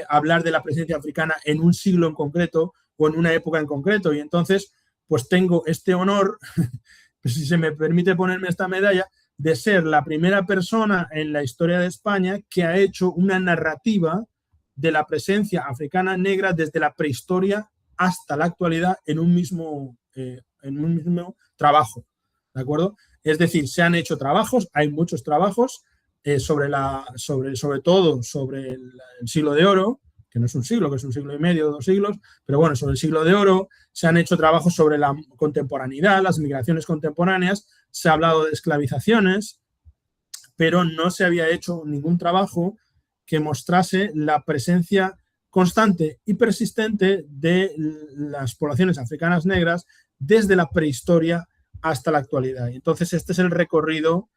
hablar de la presencia africana en un siglo en concreto o en una época en concreto. Y entonces, pues tengo este honor, si se me permite ponerme esta medalla, de ser la primera persona en la historia de España que ha hecho una narrativa de la presencia africana negra desde la prehistoria hasta la actualidad en un mismo trabajo, ¿de acuerdo? Es decir, se han hecho trabajos, hay muchos trabajos sobre todo sobre el siglo de oro, que no es un siglo, que es un siglo y medio, 2 siglos, pero bueno, sobre el siglo de oro, se han hecho trabajos sobre la contemporaneidad, las migraciones contemporáneas, se ha hablado de esclavizaciones, pero no se había hecho ningún trabajo que mostrase la presencia constante y persistente de las poblaciones africanas negras desde la prehistoria hasta la actualidad. Entonces, este es el recorrido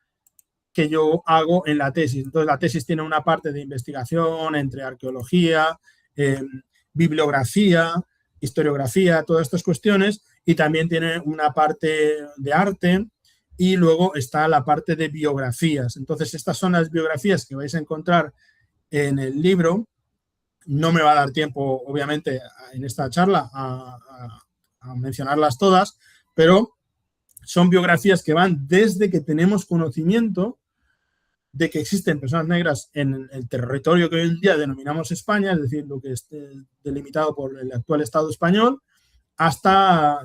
que yo hago en la tesis. Entonces, la tesis tiene una parte de investigación entre arqueología, bibliografía, historiografía, todas estas cuestiones, y también tiene una parte de arte, y luego está la parte de biografías. Entonces, estas son las biografías que vais a encontrar en el libro. No me va a dar tiempo, obviamente, en esta charla a mencionarlas todas, pero son biografías que van desde que tenemos conocimiento de que existen personas negras en el territorio que hoy en día denominamos España, es decir, lo que esté delimitado por el actual Estado español, hasta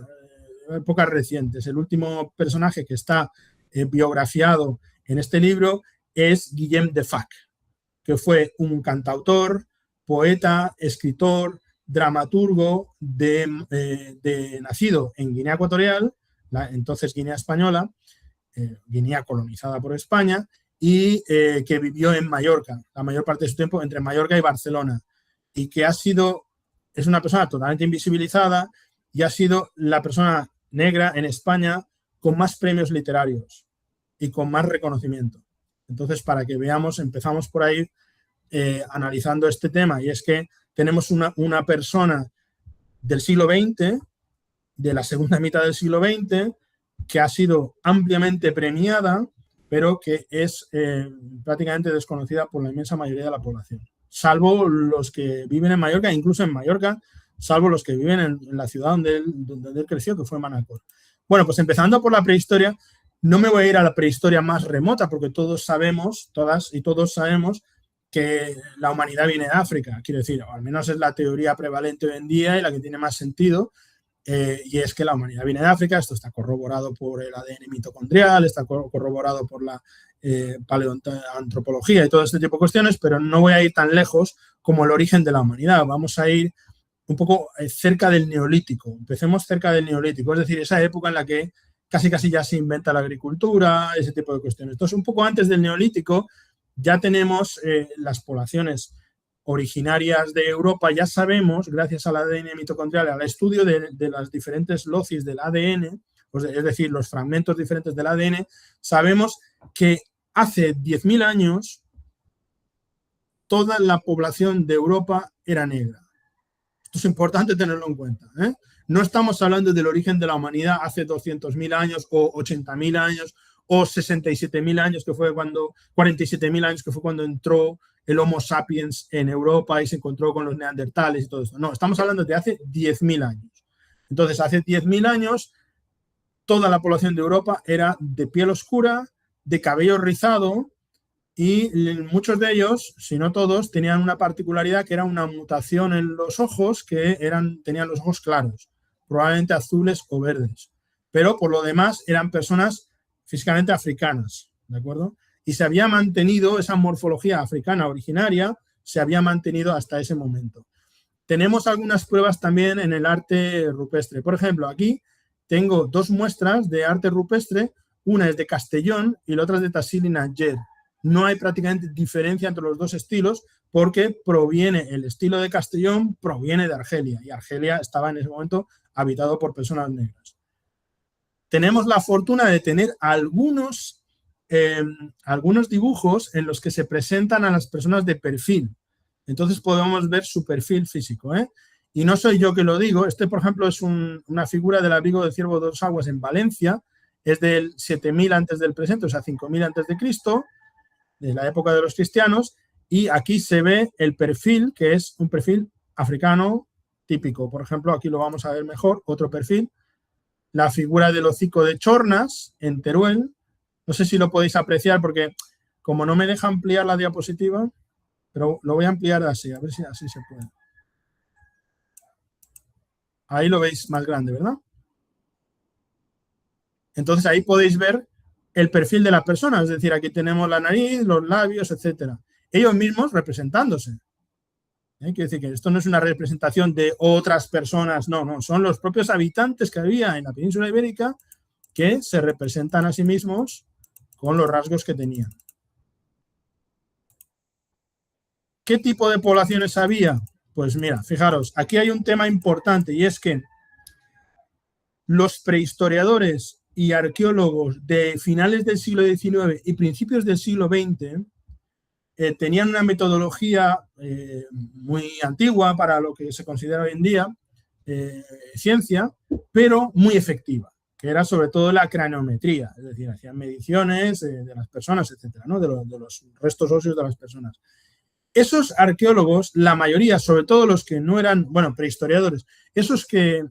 épocas recientes. El último personaje que está biografiado en este libro es Guillem de Fac, que fue un cantautor, poeta, escritor, dramaturgo nacido en Guinea Ecuatorial, entonces Guinea Española, Guinea colonizada por España, y que vivió en Mallorca, la mayor parte de su tiempo entre Mallorca y Barcelona, y que es una persona totalmente invisibilizada y ha sido la persona negra en España con más premios literarios y con más reconocimiento. Entonces, para que veamos, empezamos por ahí analizando este tema, y es que tenemos una persona del siglo XX, de la segunda mitad del siglo XX, que ha sido ampliamente premiada, pero que es prácticamente desconocida por la inmensa mayoría de la población, salvo los que viven en Mallorca, incluso en Mallorca, salvo los que viven en la ciudad donde él creció, que fue Manacor. Bueno, pues empezando por la prehistoria, no me voy a ir a la prehistoria más remota, porque todos sabemos, todas y todos sabemos, que la humanidad viene de África, quiero decir, o al menos es la teoría prevalente hoy en día y la que tiene más sentido, y es que la humanidad viene de África. Esto está corroborado por el ADN mitocondrial, está corroborado por la paleoantropología y todo este tipo de cuestiones, pero no voy a ir tan lejos como el origen de la humanidad. Vamos a ir un poco cerca del Neolítico. Empecemos cerca del Neolítico, es decir, esa época en la que casi ya se inventa la agricultura, ese tipo de cuestiones. Entonces, un poco antes del Neolítico ya tenemos las poblaciones originarias de Europa. Ya sabemos, gracias al ADN mitocondrial, al estudio de las diferentes locis del ADN, es decir, los fragmentos diferentes del ADN, sabemos que hace 10.000 años toda la población de Europa era negra. Esto es importante tenerlo en cuenta, ¿eh? No estamos hablando del origen de la humanidad hace 200.000 años o 80.000 años o 67.000 años, que fue cuando 47.000 años, que fue cuando entró el Homo sapiens en Europa y se encontró con los neandertales y todo esto. No, estamos hablando de hace 10.000 años. Entonces, hace 10.000 años, toda la población de Europa era de piel oscura, de cabello rizado, y muchos de ellos, si no todos, tenían una particularidad que era una mutación en los ojos, que tenían los ojos claros, probablemente azules o verdes. Pero por lo demás eran personas físicamente africanas, ¿de acuerdo? Y se había mantenido esa morfología africana originaria, se había mantenido hasta ese momento. Tenemos algunas pruebas también en el arte rupestre. Por ejemplo, aquí tengo 2 muestras de arte rupestre, una es de Castellón y la otra es de Tassili n'Ajjer. No hay prácticamente diferencia entre los 2 estilos, porque el estilo de Castellón proviene de Argelia, y Argelia estaba en ese momento habitado por personas negras. Tenemos la fortuna de tener algunos dibujos en los que se presentan a las personas de perfil. Entonces podemos ver su perfil físico, ¿eh? Y no soy yo que lo digo. Por ejemplo, es una figura del abrigo del Ciervo de 2 Aguas en Valencia. Es del 7.000 antes del presente, o sea, 5.000 antes de Cristo, de la época de los cristianos, y aquí se ve el perfil, que es un perfil africano típico. Por ejemplo, aquí lo vamos a ver mejor, otro perfil, la figura del hocico de Chornas en Teruel. No sé si lo podéis apreciar porque como no me deja ampliar la diapositiva, pero lo voy a ampliar así, a ver si así se puede. Ahí lo veis más grande, ¿verdad? Entonces ahí podéis ver el perfil de la persona, es decir, aquí tenemos la nariz, los labios, etcétera. Ellos mismos representándose. Quiere decir que esto no es una representación de otras personas, no, son los propios habitantes que había en la península ibérica que se representan a sí mismos con los rasgos que tenían. ¿Qué tipo de poblaciones había? Pues mira, fijaros, aquí hay un tema importante y es que los prehistoriadores y arqueólogos de finales del siglo XIX y principios del siglo XX tenían una metodología muy antigua para lo que se considera hoy en día ciencia, pero muy efectiva, que era sobre todo la craneometría, es decir, hacían mediciones de las personas, etcétera, ¿no? de los restos óseos de las personas. Esos arqueólogos, la mayoría, sobre todo los que no eran, bueno, prehistoriadores, esos que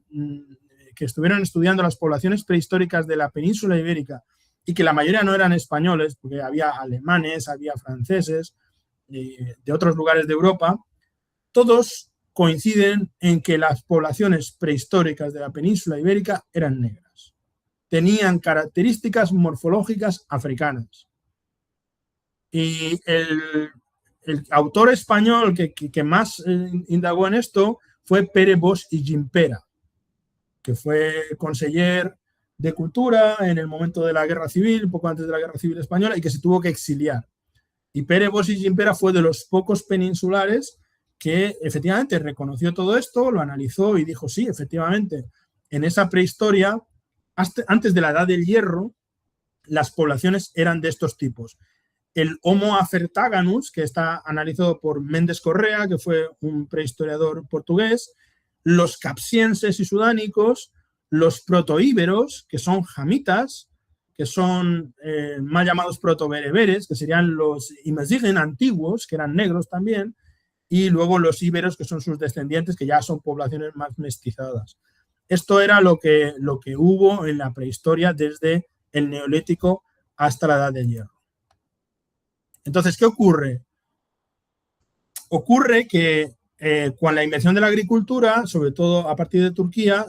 estuvieron estudiando las poblaciones prehistóricas de la península ibérica y que la mayoría no eran españoles, porque había alemanes, había franceses, de otros lugares de Europa, todos coinciden en que las poblaciones prehistóricas de la península ibérica eran negras. Tenían características morfológicas africanas. Y el autor español que más indagó en esto fue Pere Bosch y Gimpera, que fue conseller de Cultura en el momento de la Guerra Civil, poco antes de la Guerra Civil Española, y que se tuvo que exiliar. Y Pere Bosch y Gimpera fue de los pocos peninsulares que efectivamente reconoció todo esto, lo analizó y dijo, sí, efectivamente, en esa prehistoria, antes de la Edad del Hierro, las poblaciones eran de estos tipos. El Homo afertaganus, que está analizado por Méndez Correa, que fue un prehistoriador portugués, los capsienses y sudánicos, los protoíberos, que son jamitas, que son mal llamados protobereberes, que serían los Imazighen antiguos, que eran negros también, y luego los íberos, que son sus descendientes, que ya son poblaciones más mestizadas. Esto era lo que hubo en la prehistoria desde el Neolítico hasta la Edad del Hierro. Entonces, ¿qué ocurre? Ocurre que con la invención de la agricultura, sobre todo a partir de Turquía,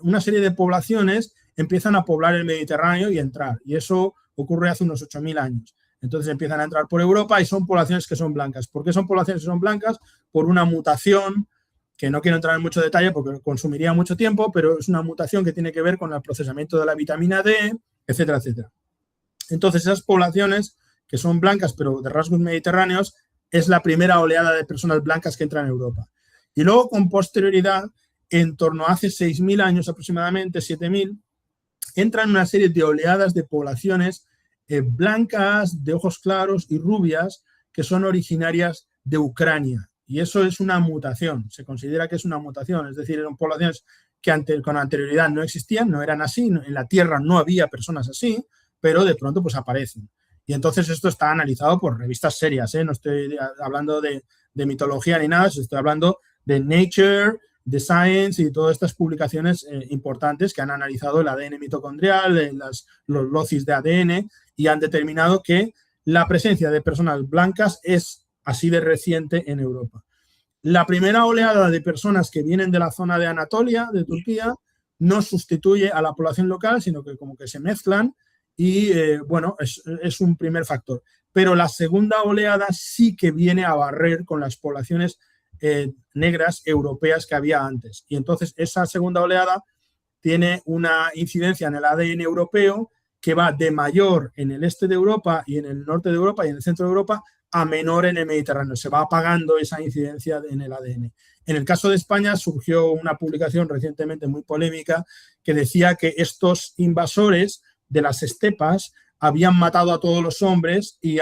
una serie de poblaciones empiezan a poblar el Mediterráneo y entrar. Y eso ocurre hace unos 8.000 años. Entonces empiezan a entrar por Europa y son poblaciones que son blancas. ¿Por qué son poblaciones que son blancas? Por una mutación, que no quiero entrar en mucho detalle porque consumiría mucho tiempo, pero es una mutación que tiene que ver con el procesamiento de la vitamina D, etcétera, etcétera. Entonces esas poblaciones que son blancas pero de rasgos mediterráneos, es la primera oleada de personas blancas que entran en Europa. Y luego, con posterioridad, en torno a hace 6.000 años aproximadamente, 7.000, entran una serie de oleadas de poblaciones blancas, de ojos claros y rubias, que son originarias de Ucrania. Y eso es una mutación, se considera que es una mutación, es decir, eran poblaciones que con anterioridad no existían, no eran así, en la Tierra no había personas así, pero de pronto pues aparecen. Y entonces esto está analizado por revistas serias, no estoy hablando de mitología ni nada, estoy hablando de Nature, de Science y todas estas publicaciones importantes que han analizado el ADN mitocondrial, los locis de ADN y han determinado que la presencia de personas blancas es así de reciente en Europa. La primera oleada de personas que vienen de la zona de Anatolia, de Turquía, no sustituye a la población local, sino que como que se mezclan y bueno, es un primer factor. Pero la segunda oleada sí que viene a barrer con las poblaciones negras europeas que había antes. Y entonces esa segunda oleada tiene una incidencia en el ADN europeo que va de mayor en el este de Europa y en el norte de Europa y en el centro de Europa a menor en el Mediterráneo. Se va apagando esa incidencia en el ADN. En el caso de España surgió una publicación recientemente muy polémica que decía que estos invasores de las estepas habían matado a todos los hombres y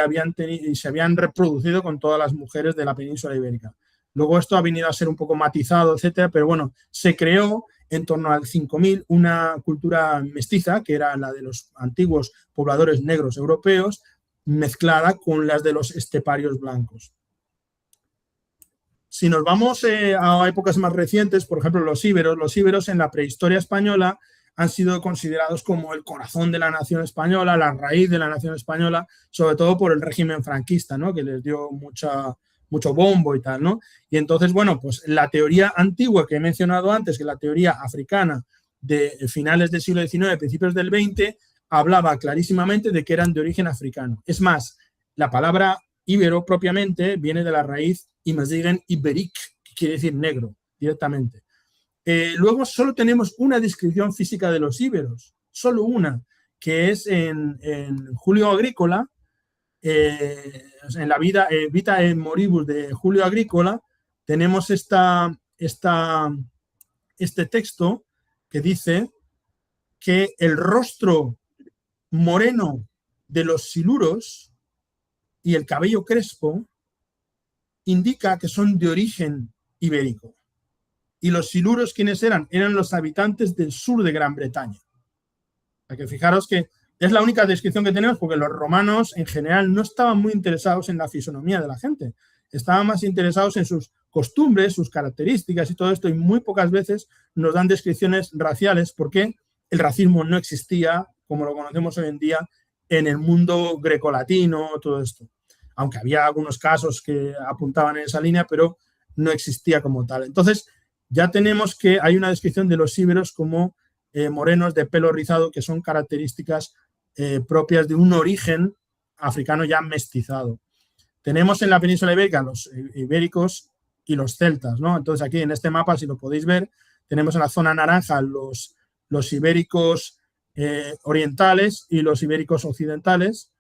se habían reproducido con todas las mujeres de la península ibérica. Luego esto ha venido a ser un poco matizado, etcétera, pero bueno, se creó en torno al 5000 una cultura mestiza, que era la de los antiguos pobladores negros europeos, mezclada con las de los esteparios blancos. Si nos vamos a épocas más recientes, por ejemplo, los íberos en la prehistoria española han sido considerados como el corazón de la nación española, la raíz de la nación española, sobre todo por el régimen franquista, ¿no? Que les dio mucho bombo y tal, ¿no? Y entonces, bueno, pues la teoría antigua que he mencionado antes, que la teoría africana de finales del siglo XIX, principios del XX, hablaba clarísimamente de que eran de origen africano. Es más, la palabra íbero propiamente viene de la raíz imazigen iberic, que quiere decir negro, directamente. Luego solo tenemos una descripción física de los íberos, solo una, que es en Julio Agrícola, en la Vita et Moribus de Julio Agrícola, tenemos este texto que dice que el rostro moreno de los siluros y el cabello crespo indica que son de origen ibérico. Y los siluros, ¿quiénes eran? Eran los habitantes del sur de Gran Bretaña. Hay que fijaros que es la única descripción que tenemos porque los romanos en general no estaban muy interesados en la fisonomía de la gente. Estaban más interesados en sus costumbres, sus características y todo esto, y muy pocas veces nos dan descripciones raciales porque el racismo no existía, como lo conocemos hoy en día, en el mundo grecolatino, todo esto. Aunque había algunos casos que apuntaban en esa línea, pero no existía como tal. Entonces, ya tenemos que hay una descripción de los íberos como morenos de pelo rizado, que son características propias de un origen africano ya mestizado. Tenemos en la península ibérica los ibéricos y los celtas, ¿no? Entonces aquí en este mapa, si lo podéis ver, tenemos en la zona naranja los ibéricos orientales y los ibéricos occidentales,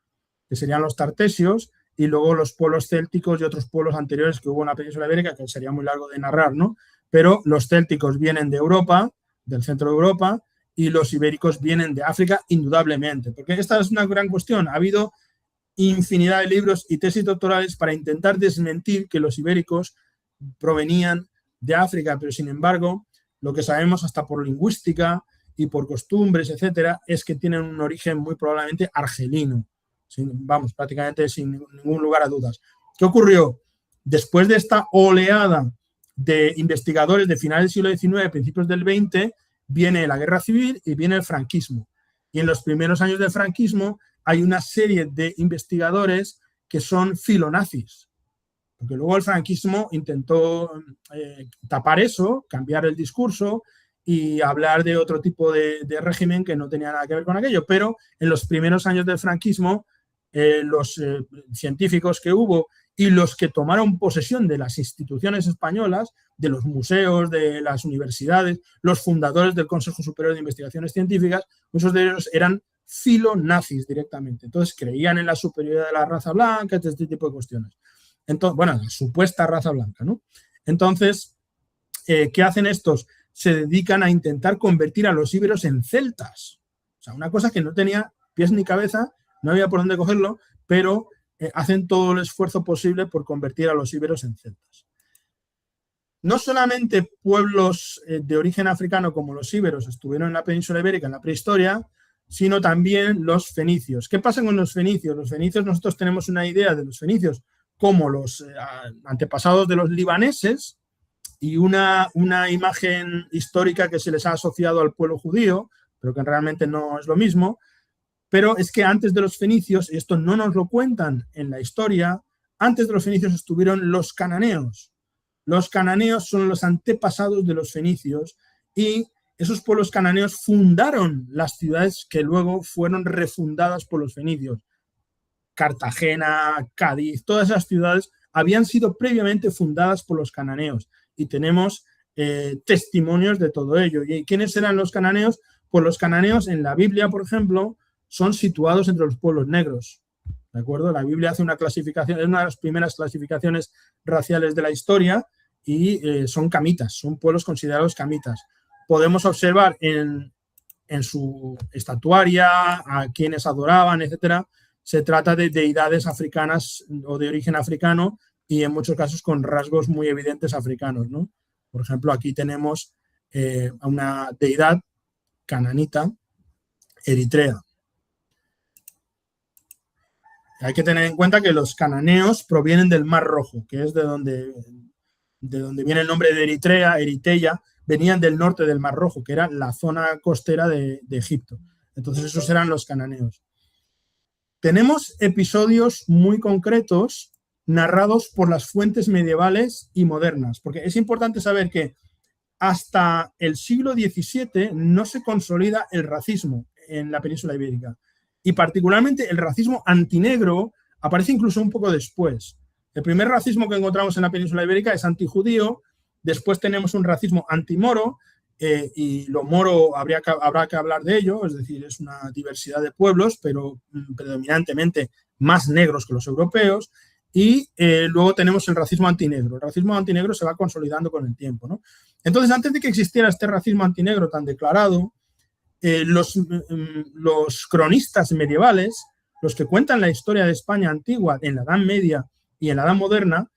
que serían los tartesios, y luego los pueblos célticos y otros pueblos anteriores que hubo en la península ibérica, que sería muy largo de narrar, ¿no? Pero los célticos vienen de Europa, del centro de Europa, y los ibéricos vienen de África, indudablemente, porque esta es una gran cuestión. Ha habido infinidad de libros y tesis doctorales para intentar desmentir que los ibéricos provenían de África, pero sin embargo, lo que sabemos hasta por lingüística y por costumbres, etcétera, es que tienen un origen muy probablemente argelino. Vamos, prácticamente sin ningún lugar a dudas. ¿Qué ocurrió? Después de esta oleada de investigadores de finales del siglo XIX, principios del XX, viene la guerra civil y viene el franquismo. Y en los primeros años del franquismo hay una serie de investigadores que son filonazis, porque luego el franquismo intentó tapar eso, cambiar el discurso y hablar de otro tipo de régimen que no tenía nada que ver con aquello. Pero en los primeros años del franquismo, los científicos que hubo y los que tomaron posesión de las instituciones españolas, de los museos, de las universidades, los fundadores del Consejo Superior de Investigaciones Científicas, muchos de ellos eran filonazis directamente. Entonces creían en la superioridad de la raza blanca, este tipo de cuestiones. Entonces, bueno, la supuesta raza blanca, ¿no? Entonces, ¿qué hacen estos? Se dedican a intentar convertir a los íberos en celtas. O sea, una cosa que no tenía pies ni cabeza, no había por dónde cogerlo, pero hacen todo el esfuerzo posible por convertir a los íberos en celtas. No solamente pueblos de origen africano como los íberos estuvieron en la península ibérica en la prehistoria, sino también los fenicios. ¿Qué pasa con los fenicios? Los fenicios, nosotros tenemos una idea de los fenicios como los antepasados de los libaneses y una imagen histórica que se les ha asociado al pueblo judío, pero que realmente no es lo mismo. Pero es que antes de los fenicios, y esto no nos lo cuentan en la historia, antes de los fenicios estuvieron los cananeos. Los cananeos son los antepasados de los fenicios y esos pueblos cananeos fundaron las ciudades que luego fueron refundadas por los fenicios. Cartagena, Cádiz, todas esas ciudades habían sido previamente fundadas por los cananeos y tenemos testimonios de todo ello. ¿Y quiénes eran los cananeos? Pues los cananeos en la Biblia, por ejemplo, son situados entre los pueblos negros. ¿De acuerdo? La Biblia hace una clasificación, es una de las primeras clasificaciones raciales de la historia y son camitas, son pueblos considerados camitas. Podemos observar en su estatuaria a quienes adoraban, etcétera. Se trata de deidades africanas o de origen africano y en muchos casos con rasgos muy evidentes africanos, ¿no? Por ejemplo, aquí tenemos a una deidad cananita, Eritrea. Hay que tener en cuenta que los cananeos provienen del Mar Rojo, que es de donde de donde viene el nombre de Eritrea, Eriteia, venían del norte del Mar Rojo, que era la zona costera de Egipto. Entonces esos eran los cananeos. Tenemos episodios muy concretos narrados por las fuentes medievales y modernas, porque es importante saber que hasta el siglo XVII no se consolida el racismo en la península ibérica, y particularmente el racismo antinegro aparece incluso un poco después. El primer racismo que encontramos en la península ibérica es antijudío, después tenemos un racismo antimoro, y lo moro habrá que hablar de ello, es decir, es una diversidad de pueblos, pero predominantemente más negros que los europeos, y luego tenemos el racismo antinegro. El racismo antinegro se va consolidando con el tiempo, ¿no? Entonces, antes de que existiera este racismo antinegro tan declarado, los cronistas medievales, los que cuentan la historia de España antigua en la Edad Media y en la Edad Moderna,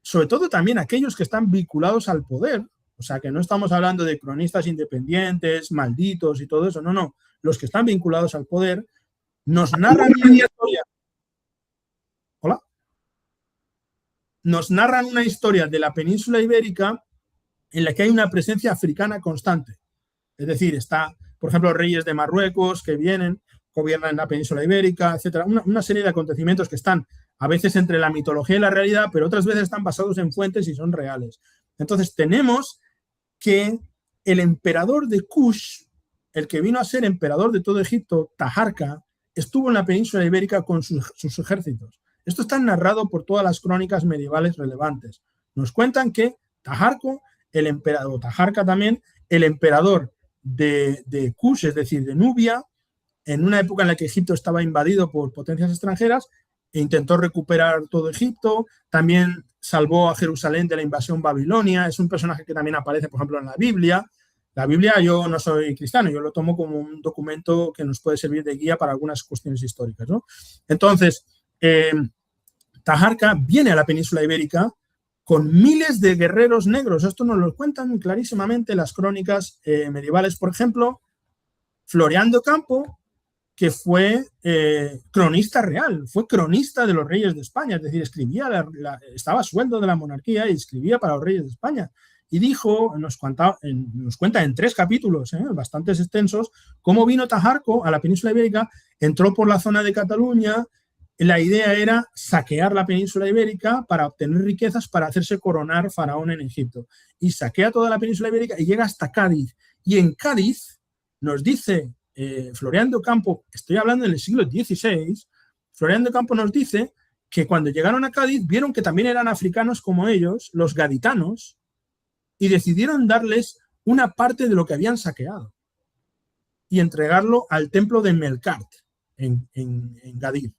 sobre todo también aquellos que están vinculados al poder, o sea, que no estamos hablando de cronistas independientes, malditos y todo eso, no, no. Los que están vinculados al poder nos narran una historia. Hola. Nos narran una historia de la península ibérica en la que hay una presencia africana constante. Es decir, está, por ejemplo, reyes de Marruecos que vienen, gobiernan la península ibérica, etcétera. Una serie de acontecimientos que están a veces entre la mitología y la realidad, pero otras veces están basados en fuentes y son reales. Entonces tenemos que el emperador de Kush, el que vino a ser emperador de todo Egipto, Taharka, estuvo en la península ibérica con sus ejércitos. Esto está narrado por todas las crónicas medievales relevantes. Nos cuentan que Taharko, el emperador, Taharka también, el emperador de Kush, es decir, de Nubia, en una época en la que Egipto estaba invadido por potencias extranjeras, e intentó recuperar todo Egipto, también salvó a Jerusalén de la invasión babilonia, es un personaje que también aparece, por ejemplo, en la Biblia. La Biblia, yo no soy cristiano, yo lo tomo como un documento que nos puede servir de guía para algunas cuestiones históricas, ¿no? Entonces, Taharka viene a la península ibérica con miles de guerreros negros. Esto nos lo cuentan clarísimamente las crónicas medievales. Por ejemplo, Florián de Ocampo, que fue cronista real, fue cronista de los reyes de España, es decir, escribía, estaba a sueldo de la monarquía y escribía para los reyes de España. Y dijo, nos cuenta en 3 capítulos, bastante extensos, cómo vino Taharko a la península ibérica, entró por la zona de Cataluña. La idea era saquear la península ibérica para obtener riquezas para hacerse coronar faraón en Egipto. Y saquea toda la península ibérica y llega hasta Cádiz. Y en Cádiz nos dice Florián de Ocampo, estoy hablando en el siglo XVI, Florián de Ocampo nos dice que cuando llegaron a Cádiz vieron que también eran africanos como ellos, los gaditanos, y decidieron darles una parte de lo que habían saqueado y entregarlo al templo de Melkart en Gadir.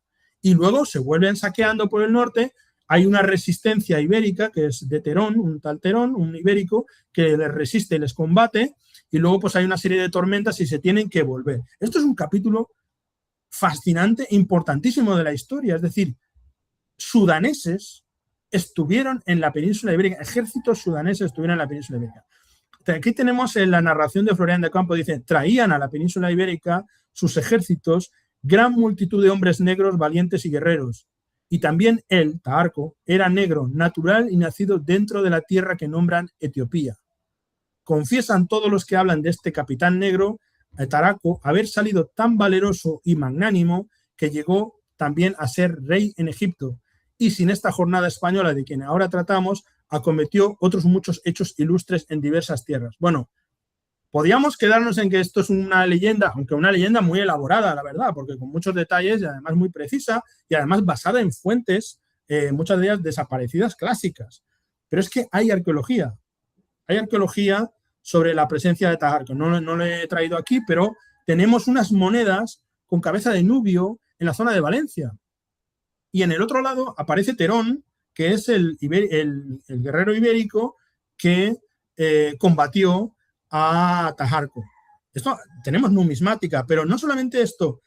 Y luego se vuelven saqueando por el norte. Hay una resistencia ibérica que es de Terón, un tal Terón, un ibérico, que les resiste y les combate, y luego pues hay una serie de tormentas y se tienen que volver. Esto es un capítulo fascinante, importantísimo de la historia, es decir, sudaneses estuvieron en la península ibérica, ejércitos sudaneses estuvieron en la península ibérica. Aquí tenemos en la narración de Florián de Ocampo, dice, traían a la península ibérica sus ejércitos gran multitud de hombres negros, valientes y guerreros. Y también él, Taharko, era negro, natural y nacido dentro de la tierra que nombran Etiopía. Confiesan todos los que hablan de este capitán negro, Taharko, haber salido tan valeroso y magnánimo que llegó también a ser rey en Egipto. Y sin esta jornada española de quien ahora tratamos, acometió otros muchos hechos ilustres en diversas tierras. Bueno, podríamos quedarnos en que esto es una leyenda, aunque una leyenda muy elaborada, la verdad, porque con muchos detalles y además muy precisa y además basada en fuentes, muchas de ellas desaparecidas clásicas. Pero es que hay arqueología sobre la presencia de Taharko. No lo he traído aquí, pero tenemos unas monedas con cabeza de nubio en la zona de Valencia. Y en el otro lado aparece Terón, que es el guerrero ibérico que combatió a Taharko. Esto, tenemos numismática, pero no solamente esto.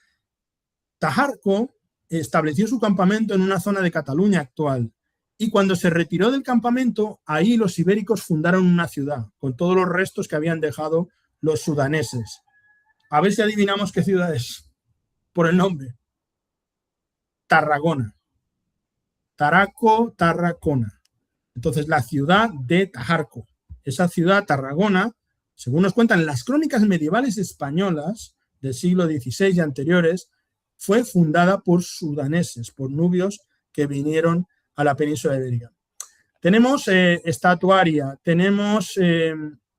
Taharko estableció su campamento en una zona de Cataluña actual, y cuando se retiró del campamento, ahí los ibéricos fundaron una ciudad, con todos los restos que habían dejado los sudaneses. A ver si adivinamos qué ciudad es, por el nombre. Tarragona. Taraco, Tarracona. Entonces, la ciudad de Tajarco, esa ciudad, Tarragona, según nos cuentan las crónicas medievales españolas del siglo XVI y anteriores, fue fundada por sudaneses, por nubios que vinieron a la península ibérica. Tenemos estatuaria, tenemos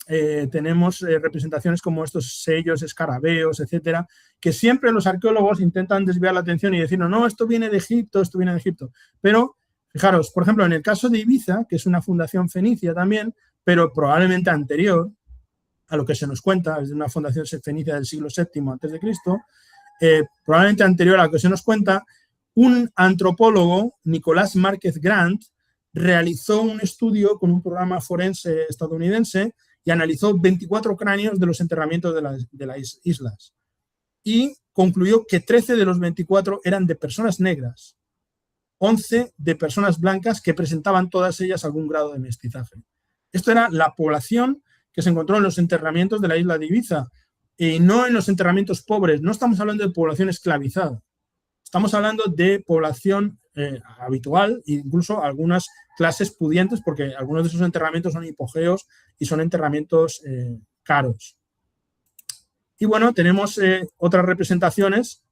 representaciones como estos sellos, escarabeos, etcétera, que siempre los arqueólogos intentan desviar la atención y decir, no, esto viene de Egipto, esto viene de Egipto. Pero, fijaros, por ejemplo, en el caso de Ibiza, que es una fundación fenicia también, pero probablemente anterior a lo que se nos cuenta, es de una fundación fenicia del siglo VII a.C., probablemente anterior a lo que se nos cuenta, un antropólogo, Nicolás Márquez Grant, realizó un estudio con un programa forense estadounidense y analizó 24 cráneos de los enterramientos de las islas. Y concluyó que 13 de los 24 eran de personas negras, 11 de personas blancas que presentaban todas ellas algún grado de mestizaje. Esto era la población que se encontró en los enterramientos de la isla de Ibiza y no en los enterramientos pobres. No estamos hablando de población esclavizada. Estamos hablando de población habitual, incluso algunas clases pudientes, porque algunos de esos enterramientos son hipogeos y son enterramientos caros. Y bueno, tenemos otras representaciones,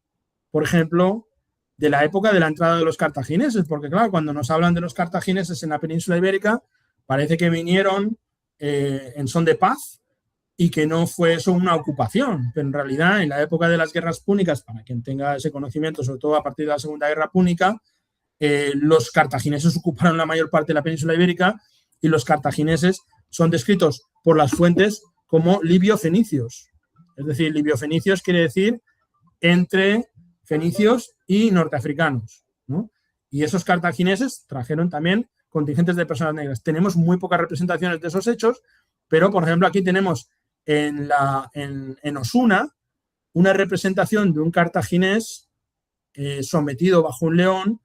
por ejemplo, de la época de la entrada de los cartagineses, porque claro, cuando nos hablan de los cartagineses en la península ibérica, parece que vinieron en son de paz y que no fue eso una ocupación, pero en realidad en la época de las guerras púnicas, para quien tenga ese conocimiento, sobre todo a partir de la Segunda Guerra Púnica, los cartagineses ocuparon la mayor parte de la península ibérica y los cartagineses son descritos por las fuentes como libio-fenicios. Es decir, libio-fenicios quiere decir entre fenicios y norteafricanos, ¿no? Y esos cartagineses trajeron también contingentes de personas negras. Tenemos muy pocas representaciones de esos hechos, pero, por ejemplo, aquí tenemos en Osuna una representación de un cartaginés sometido bajo un león,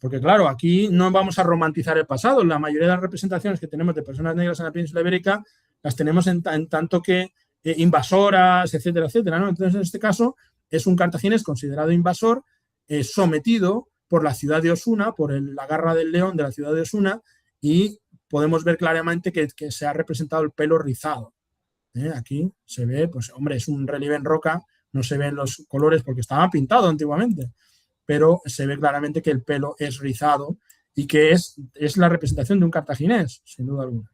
porque, claro, aquí no vamos a romantizar el pasado. La mayoría de las representaciones que tenemos de personas negras en la península ibérica las tenemos en tanto que invasoras, etcétera, etcétera, ¿no? Entonces, en este caso, es un cartaginés considerado invasor, sometido por la ciudad de Osuna, por la garra del león de la ciudad de Osuna, y podemos ver claramente que se ha representado el pelo rizado. Aquí se ve, pues hombre, es un relieve en roca, no se ven los colores porque estaba pintado antiguamente, pero se ve claramente que el pelo es rizado y que es la representación de un cartaginés, sin duda alguna.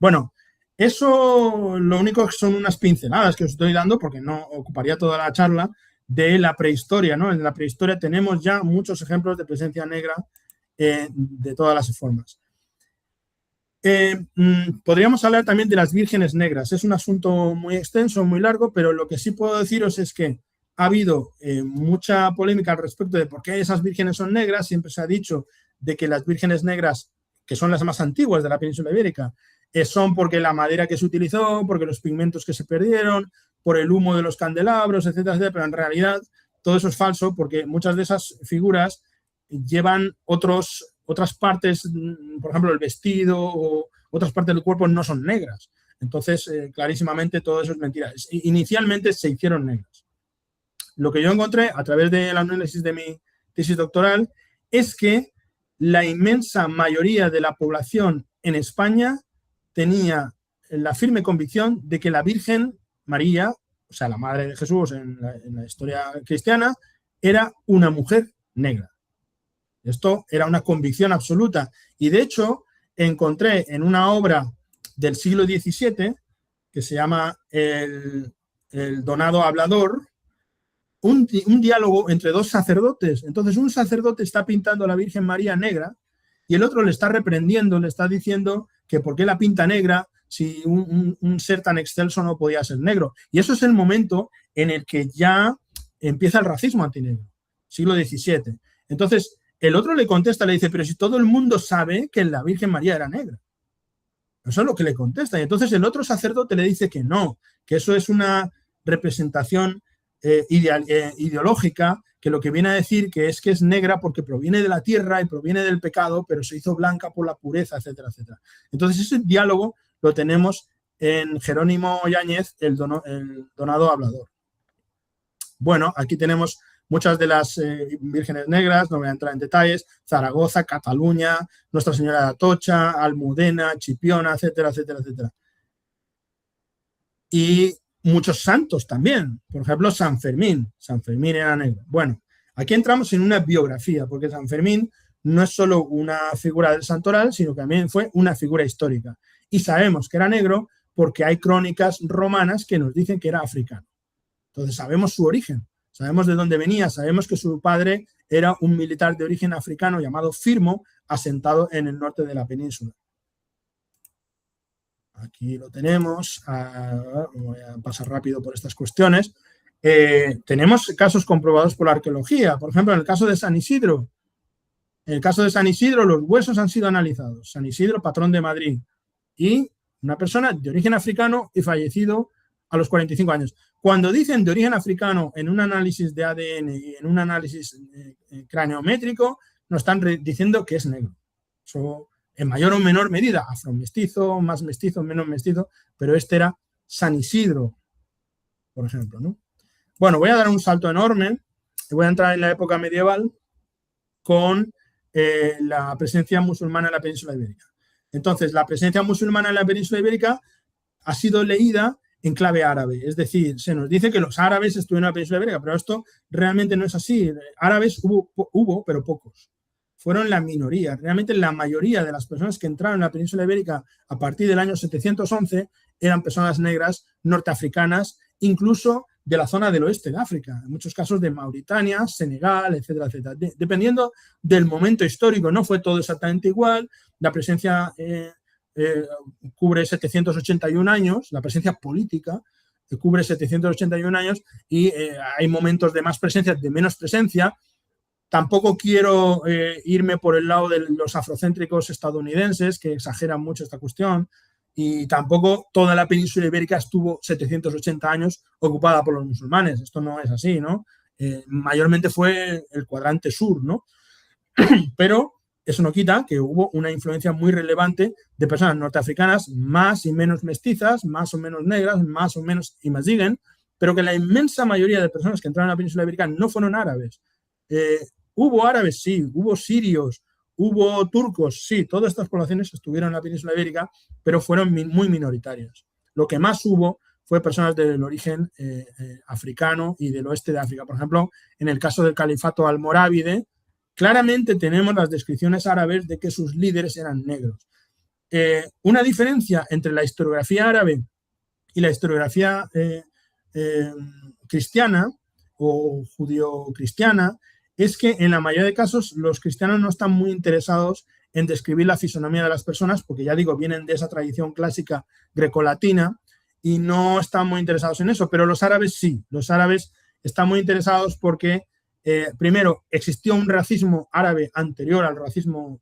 Bueno, eso lo único que son unas pinceladas que os estoy dando porque no ocuparía toda la charla de la prehistoria, ¿no? En la prehistoria tenemos ya muchos ejemplos de presencia negra de todas las formas. Podríamos hablar también de las vírgenes negras. Es un asunto muy extenso, muy largo, pero lo que sí puedo deciros es que ha habido mucha polémica al respecto de por qué esas vírgenes son negras. Siempre se ha dicho de que las vírgenes negras, que son las más antiguas de la península ibérica, son porque la madera que se utilizó, porque los pigmentos que se perdieron, por el humo de los candelabros, etcétera, etcétera. Pero en realidad todo eso es falso porque muchas de esas figuras llevan otras partes, por ejemplo, el vestido o otras partes del cuerpo no son negras. Entonces, clarísimamente todo eso es mentira. Inicialmente se hicieron negras. Lo que yo encontré a través del análisis de mi tesis doctoral es que la inmensa mayoría de la población en España tenía la firme convicción de que la Virgen María, o sea, la madre de Jesús en la historia cristiana, era una mujer negra. Esto era una convicción absoluta. Y de hecho, encontré en una obra del siglo XVII, que se llama El Donado Hablador, un diálogo entre dos sacerdotes. Entonces, un sacerdote está pintando a la Virgen María negra y el otro le está reprendiendo, le está diciendo que por qué la pinta negra si un ser tan excelso no podía ser negro. Y eso es el momento en el que ya empieza el racismo antinegro, siglo XVII. Entonces, el otro le contesta, le dice, pero si todo el mundo sabe que la Virgen María era negra. Eso es lo que le contesta. Y entonces el otro sacerdote le dice que no, que eso es una representación ideológica, que lo que viene a decir que es negra porque proviene de la tierra y proviene del pecado, pero se hizo blanca por la pureza, etcétera, etcétera. Entonces ese diálogo lo tenemos en Jerónimo Yáñez, el Donado Hablador. Bueno, aquí tenemos muchas de las vírgenes negras, no voy a entrar en detalles, Zaragoza, Cataluña, Nuestra Señora de Atocha, Almudena, Chipiona, etcétera, etcétera, etcétera. Y muchos santos también, por ejemplo, San Fermín era negro. Bueno, aquí entramos en una biografía, porque San Fermín no es solo una figura del santoral, sino que también fue una figura histórica. Y sabemos que era negro porque hay crónicas romanas que nos dicen que era africano. Entonces sabemos su origen, sabemos de dónde venía, sabemos que su padre era un militar de origen africano llamado Firmo, asentado en el norte de la península. Aquí lo tenemos, voy a pasar rápido por estas cuestiones. Tenemos casos comprobados por la arqueología, por ejemplo, en el caso de San Isidro. En el caso de San Isidro, los huesos han sido analizados. San Isidro, patrón de Madrid, y una persona de origen africano y fallecido a los 45 años. Cuando dicen de origen africano en un análisis de ADN y en un análisis craneométrico, nos están diciendo que es negro. Eso, en mayor o menor medida, afromestizo, más mestizo, menos mestizo, pero este era San Isidro, por ejemplo, ¿no? Bueno, voy a dar un salto enorme y voy a entrar en la época medieval con la presencia musulmana en la península ibérica. Entonces, la presencia musulmana en la península ibérica ha sido leída en clave árabe, es decir, se nos dice que los árabes estuvieron en la península ibérica, pero esto realmente no es así. Árabes hubo, pero pocos. Fueron la minoría. Realmente la mayoría de las personas que entraron en la península ibérica a partir del año 711 eran personas negras norteafricanas, incluso de la zona del oeste de África, en muchos casos de Mauritania, Senegal, etcétera, etcétera. Dependiendo del momento histórico, no fue todo exactamente igual. La presencia cubre 781 años, la presencia política cubre 781 años y hay momentos de más presencia, de menos presencia. Tampoco quiero irme por el lado de los afrocéntricos estadounidenses, que exageran mucho esta cuestión, y tampoco toda la península ibérica estuvo 780 años ocupada por los musulmanes. Esto no es así, ¿no? Mayormente fue el cuadrante sur, ¿no? Pero eso no quita que hubo una influencia muy relevante de personas norteafricanas más y menos mestizas, más o menos negras, más o menos imaziguen, pero que la inmensa mayoría de personas que entraron a la península ibérica no fueron árabes. Hubo árabes, sí, hubo sirios, hubo turcos, sí, todas estas poblaciones estuvieron en la península ibérica, pero fueron muy minoritarias. Lo que más hubo fue personas del origen africano y del oeste de África. Por ejemplo, en el caso del califato almorávide, claramente tenemos las descripciones árabes de que sus líderes eran negros. Una diferencia entre la historiografía árabe y la historiografía cristiana o judío-cristiana es que en la mayoría de casos los cristianos no están muy interesados en describir la fisonomía de las personas, porque ya digo, vienen de esa tradición clásica grecolatina y no están muy interesados en eso, pero los árabes sí, los árabes están muy interesados porque primero, existió un racismo árabe anterior al racismo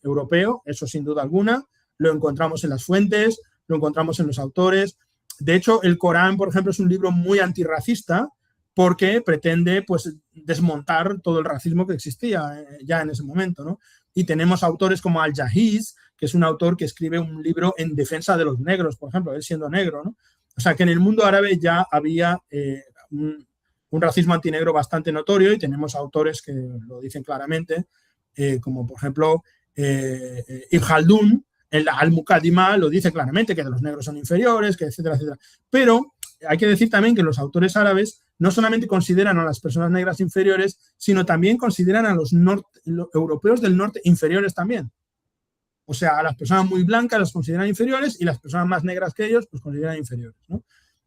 europeo, eso sin duda alguna, lo encontramos en las fuentes, lo encontramos en los autores. De hecho, el Corán, por ejemplo, es un libro muy antirracista porque pretende pues, desmontar todo el racismo que existía ya en ese momento, ¿no? Y tenemos autores como Al-Jahiz, que es un autor que escribe un libro en defensa de los negros, por ejemplo, él siendo negro, ¿no? O sea, que en el mundo árabe ya había un racismo antinegro bastante notorio y tenemos autores que lo dicen claramente, como por ejemplo Ibn Khaldun, en la Al-Muqaddimah lo dice claramente, que los negros son inferiores, que etcétera, etcétera. Pero hay que decir también que los autores árabes no solamente consideran a las personas negras inferiores, sino también consideran a los europeos del norte inferiores también. O sea, a las personas muy blancas las consideran inferiores y las personas más negras que ellos pues consideran inferiores, ¿no?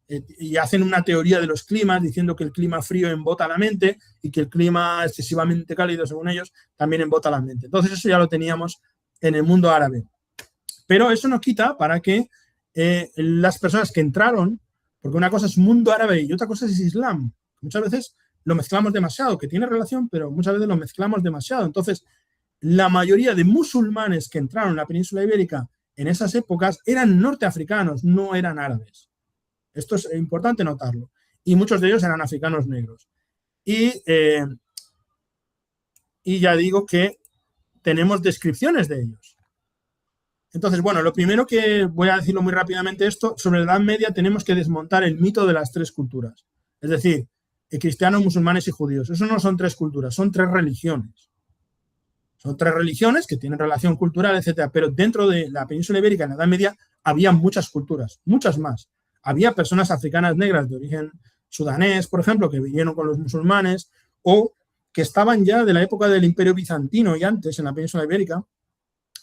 Y hacen una teoría de los climas diciendo que el clima frío embota la mente y que el clima excesivamente cálido, según ellos, también embota la mente. Entonces eso ya lo teníamos en el mundo árabe. Pero eso no quita para que las personas que entraron, porque una cosa es mundo árabe y otra cosa es Islam, muchas veces lo mezclamos demasiado, que tiene relación, pero muchas veces lo mezclamos demasiado. Entonces, la mayoría de musulmanes que entraron en la península ibérica en esas épocas eran norteafricanos, no eran árabes. Esto es importante notarlo. Y muchos de ellos eran africanos negros. Y ya digo que tenemos descripciones de ellos. Entonces, bueno, lo primero que voy a decirlo muy rápidamente esto, sobre la Edad Media tenemos que desmontar el mito de las tres culturas. Es decir, cristianos, musulmanes y judíos. Eso no son tres culturas, son tres religiones. Son tres religiones que tienen relación cultural, etcétera, pero dentro de la península ibérica en la Edad Media había muchas culturas, muchas más. Había personas africanas negras de origen sudanés, por ejemplo, que vinieron con los musulmanes o que estaban ya de la época del Imperio Bizantino y antes en la península ibérica.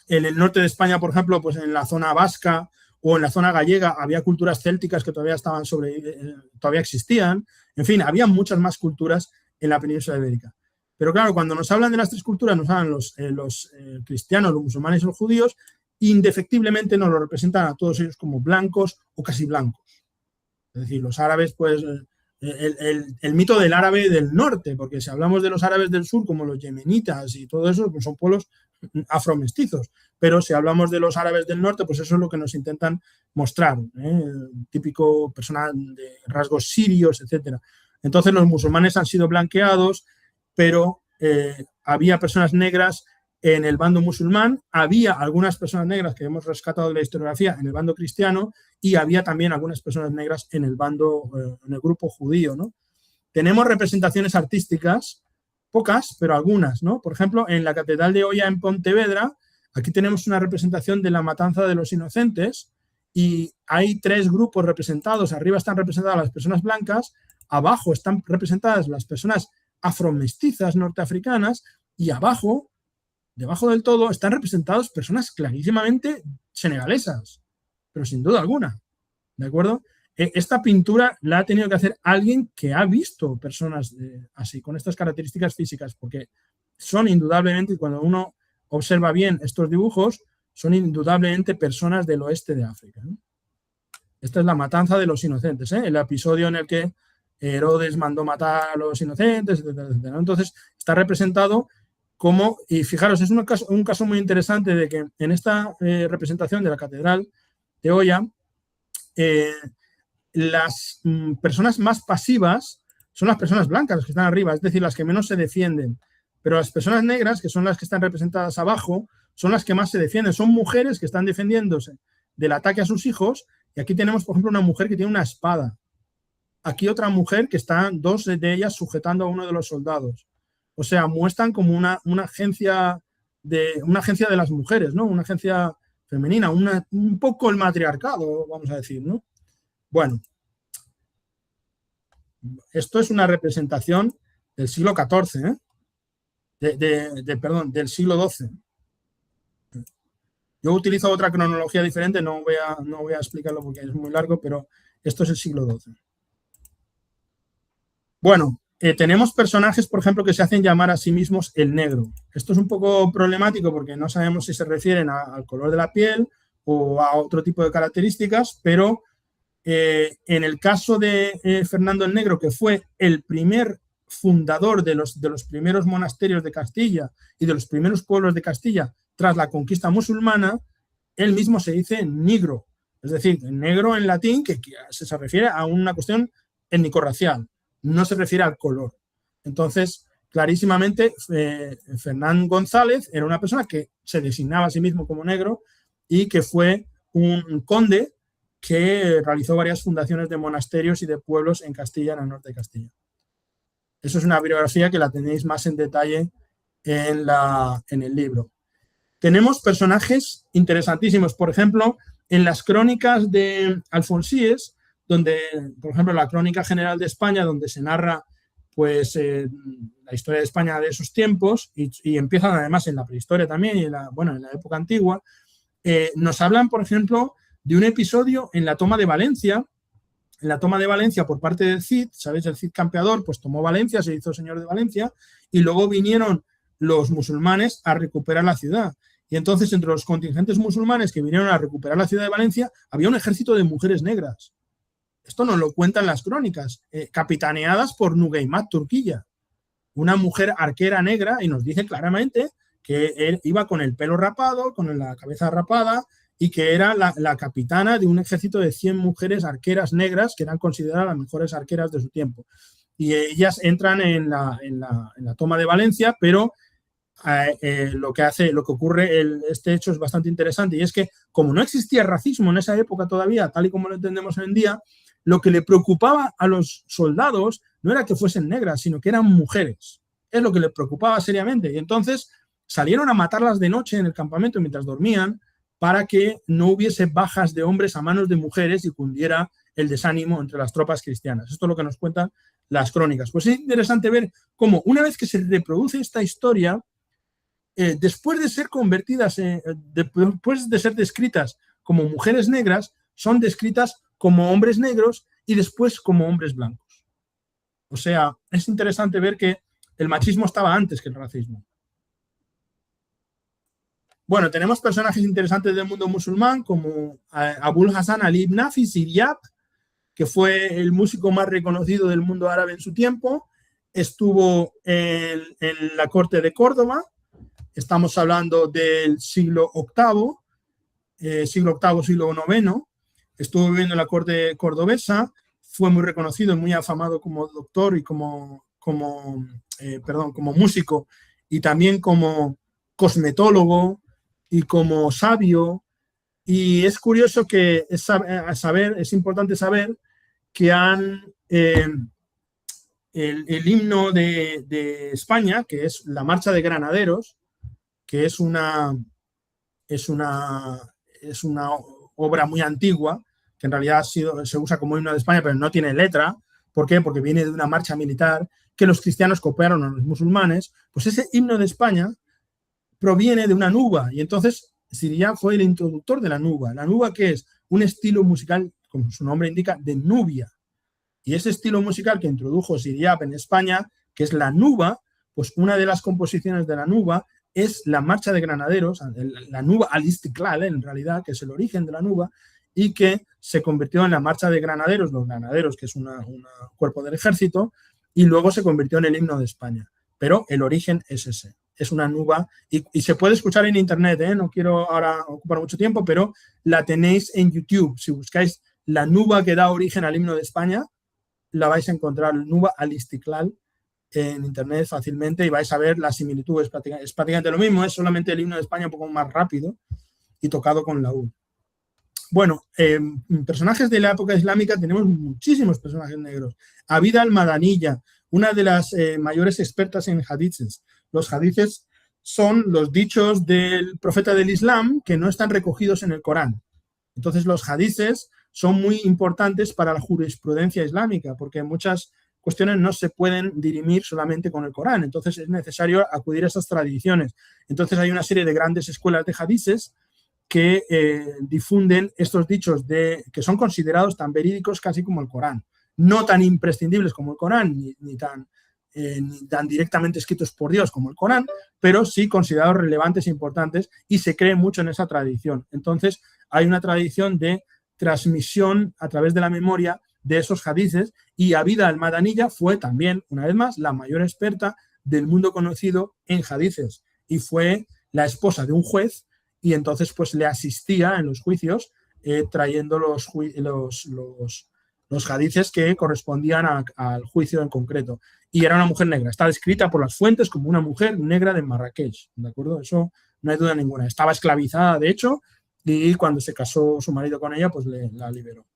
En el norte de España, por ejemplo, pues en la zona vasca o en la zona gallega había culturas célticas que todavía todavía existían. En fin, había muchas más culturas en la península ibérica. Pero claro, cuando nos hablan de las tres culturas, nos hablan los cristianos, los musulmanes y los judíos, indefectiblemente nos lo representan a todos ellos como blancos o casi blancos. Es decir, los árabes, pues, el mito del árabe del norte, porque si hablamos de los árabes del sur, como los yemenitas y todo eso, pues son pueblos afromestizos. Pero si hablamos de los árabes del norte, pues eso es lo que nos intentan mostrar, típico persona de rasgos sirios, etcétera. Entonces los musulmanes han sido blanqueados, pero había personas negras en el bando musulmán, había algunas personas negras que hemos rescatado de la historiografía en el bando cristiano y había también algunas personas negras en el bando, en el grupo judío, ¿no? Tenemos representaciones artísticas, pocas, pero algunas, ¿no? Por ejemplo, en la Catedral de Oia en Pontevedra, aquí tenemos una representación de la matanza de los inocentes y hay tres grupos representados. Arriba están representadas las personas blancas, abajo están representadas las personas afromestizas norteafricanas y abajo, debajo del todo, están representadas personas clarísimamente senegalesas, pero sin duda alguna, ¿de acuerdo? Esta pintura la ha tenido que hacer alguien que ha visto personas así, con estas características físicas, porque son indudablemente, cuando uno observa bien estos dibujos, son indudablemente personas del oeste de África, ¿no? Esta es la matanza de los inocentes, el episodio en el que Herodes mandó matar a los inocentes, etcétera, etcétera. Entonces, está representado como, y fijaros, es un caso muy interesante de que en esta representación de la Catedral de Oia, las personas más pasivas son las personas blancas, las que están arriba, es decir, las que menos se defienden. Pero las personas negras, que son las que están representadas abajo, son las que más se defienden. Son mujeres que están defendiéndose del ataque a sus hijos. Y aquí tenemos, por ejemplo, una mujer que tiene una espada. Aquí otra mujer que están dos de ellas sujetando a uno de los soldados. O sea, muestran como una agencia de las mujeres, ¿no? Una agencia femenina, un poco el matriarcado, vamos a decir, ¿no? Bueno, esto es una representación del siglo XIV, perdón, del siglo XII. Yo utilizo otra cronología diferente, no voy a explicarlo porque es muy largo, pero esto es el siglo XII. Bueno, tenemos personajes, por ejemplo, que se hacen llamar a sí mismos el negro. Esto es un poco problemático porque no sabemos si se refieren al color de la piel o a otro tipo de características, pero en el caso de Fernando el Negro, que fue el primer fundador de los primeros monasterios de Castilla y de los primeros pueblos de Castilla tras la conquista musulmana, él mismo se dice nigro, es decir, negro en latín, que se refiere a una cuestión étnico-racial, no se refiere al color. Entonces, clarísimamente, Fernán González era una persona que se designaba a sí mismo como negro y que fue un conde que realizó varias fundaciones de monasterios y de pueblos en Castilla, en el norte de Castilla. Eso es una bibliografía que la tenéis más en detalle en el libro. Tenemos personajes interesantísimos, por ejemplo, en las crónicas de Alfonsíes, donde, por ejemplo, la Crónica General de España, donde se narra pues, la historia de España de esos tiempos, y empiezan además en la prehistoria también, y en la época antigua, nos hablan, por ejemplo, de un episodio en la toma de Valencia. En la toma de Valencia por parte del Cid, ¿sabéis? El Cid campeador pues tomó Valencia, se hizo señor de Valencia y luego vinieron los musulmanes a recuperar la ciudad. Y entonces entre los contingentes musulmanes que vinieron a recuperar la ciudad de Valencia había un ejército de mujeres negras. Esto nos lo cuentan las crónicas, capitaneadas por Nugeimat Turquilla, una mujer arquera negra, y nos dice claramente que él iba con el pelo rapado, con la cabeza rapada, y que era la capitana de un ejército de 100 mujeres arqueras negras que eran consideradas las mejores arqueras de su tiempo. Y ellas entran en la toma de Valencia, pero lo que ocurre, este hecho es bastante interesante, y es que como no existía racismo en esa época todavía, tal y como lo entendemos hoy en día, lo que le preocupaba a los soldados no era que fuesen negras, sino que eran mujeres. Es lo que les preocupaba seriamente. Y entonces salieron a matarlas de noche en el campamento mientras dormían para que no hubiese bajas de hombres a manos de mujeres y cundiera el desánimo entre las tropas cristianas. Esto es lo que nos cuentan las crónicas. Pues es interesante ver cómo una vez que se reproduce esta historia, después de ser convertidas, después de ser descritas como mujeres negras, son descritas como hombres negros y después como hombres blancos. O sea, es interesante ver que el machismo estaba antes que el racismo. Bueno, tenemos personajes interesantes del mundo musulmán como Abul Hassan Ali ibn Nafis Iryab, que fue el músico más reconocido del mundo árabe en su tiempo. Estuvo en la corte de Córdoba. Estamos hablando del siglo VIII, siglo IX. Estuvo viviendo en la corte cordobesa. Fue muy reconocido y muy afamado como doctor y como músico y también como cosmetólogo y como sabio. Y es curioso que es importante saber que el himno de España, que es la Marcha de Granaderos, que es una obra muy antigua, que en realidad se usa como himno de España, pero no tiene letra. ¿Por qué? Porque viene de una marcha militar que los cristianos copiaron a los musulmanes. Pues ese himno de España proviene de una nuba, y entonces Siria fue el introductor de la nuba. La nuba, que es un estilo musical, como su nombre indica, de Nubia. Y ese estilo musical que introdujo Siria en España, que es la nuba, pues una de las composiciones de la nuba es la Marcha de Granaderos, la nuba al-Istiklal, en realidad, que es el origen de la nuba, y que se convirtió en la Marcha de Granaderos, los granaderos, que es un cuerpo del ejército, y luego se convirtió en el himno de España. Pero el origen es ese. Es una nuba y se puede escuchar en internet, no quiero ahora ocupar mucho tiempo, pero la tenéis en YouTube. Si buscáis la nuba que da origen al himno de España, la vais a encontrar, nuba al-Istiklal, en internet fácilmente, y vais a ver la similitud. Es prácticamente lo mismo, es solamente el himno de España un poco más rápido y tocado con la U. Bueno, personajes de la época islámica, tenemos muchísimos personajes negros. Abida al-Madaniyya, una de las mayores expertas en hadices. Los hadices son los dichos del profeta del Islam que no están recogidos en el Corán. Entonces, los hadices son muy importantes para la jurisprudencia islámica, porque muchas cuestiones no se pueden dirimir solamente con el Corán. Entonces, es necesario acudir a esas tradiciones. Entonces, hay una serie de grandes escuelas de hadices que difunden estos dichos que son considerados tan verídicos casi como el Corán. No tan imprescindibles como el Corán, ni tan directamente escritos por Dios como el Corán, pero sí considerados relevantes e importantes, y se cree mucho en esa tradición. Entonces, hay una tradición de transmisión a través de la memoria de esos hadices, y Abida al-Madaniyya fue también, una vez más, la mayor experta del mundo conocido en hadices, y fue la esposa de un juez, y entonces pues le asistía en los juicios trayendo los hadices que correspondían al juicio en concreto. Y era una mujer negra. Está descrita por las fuentes como una mujer negra de Marrakech, ¿de acuerdo? Eso no hay duda ninguna. Estaba esclavizada, de hecho, y cuando se casó su marido con ella, pues la liberó.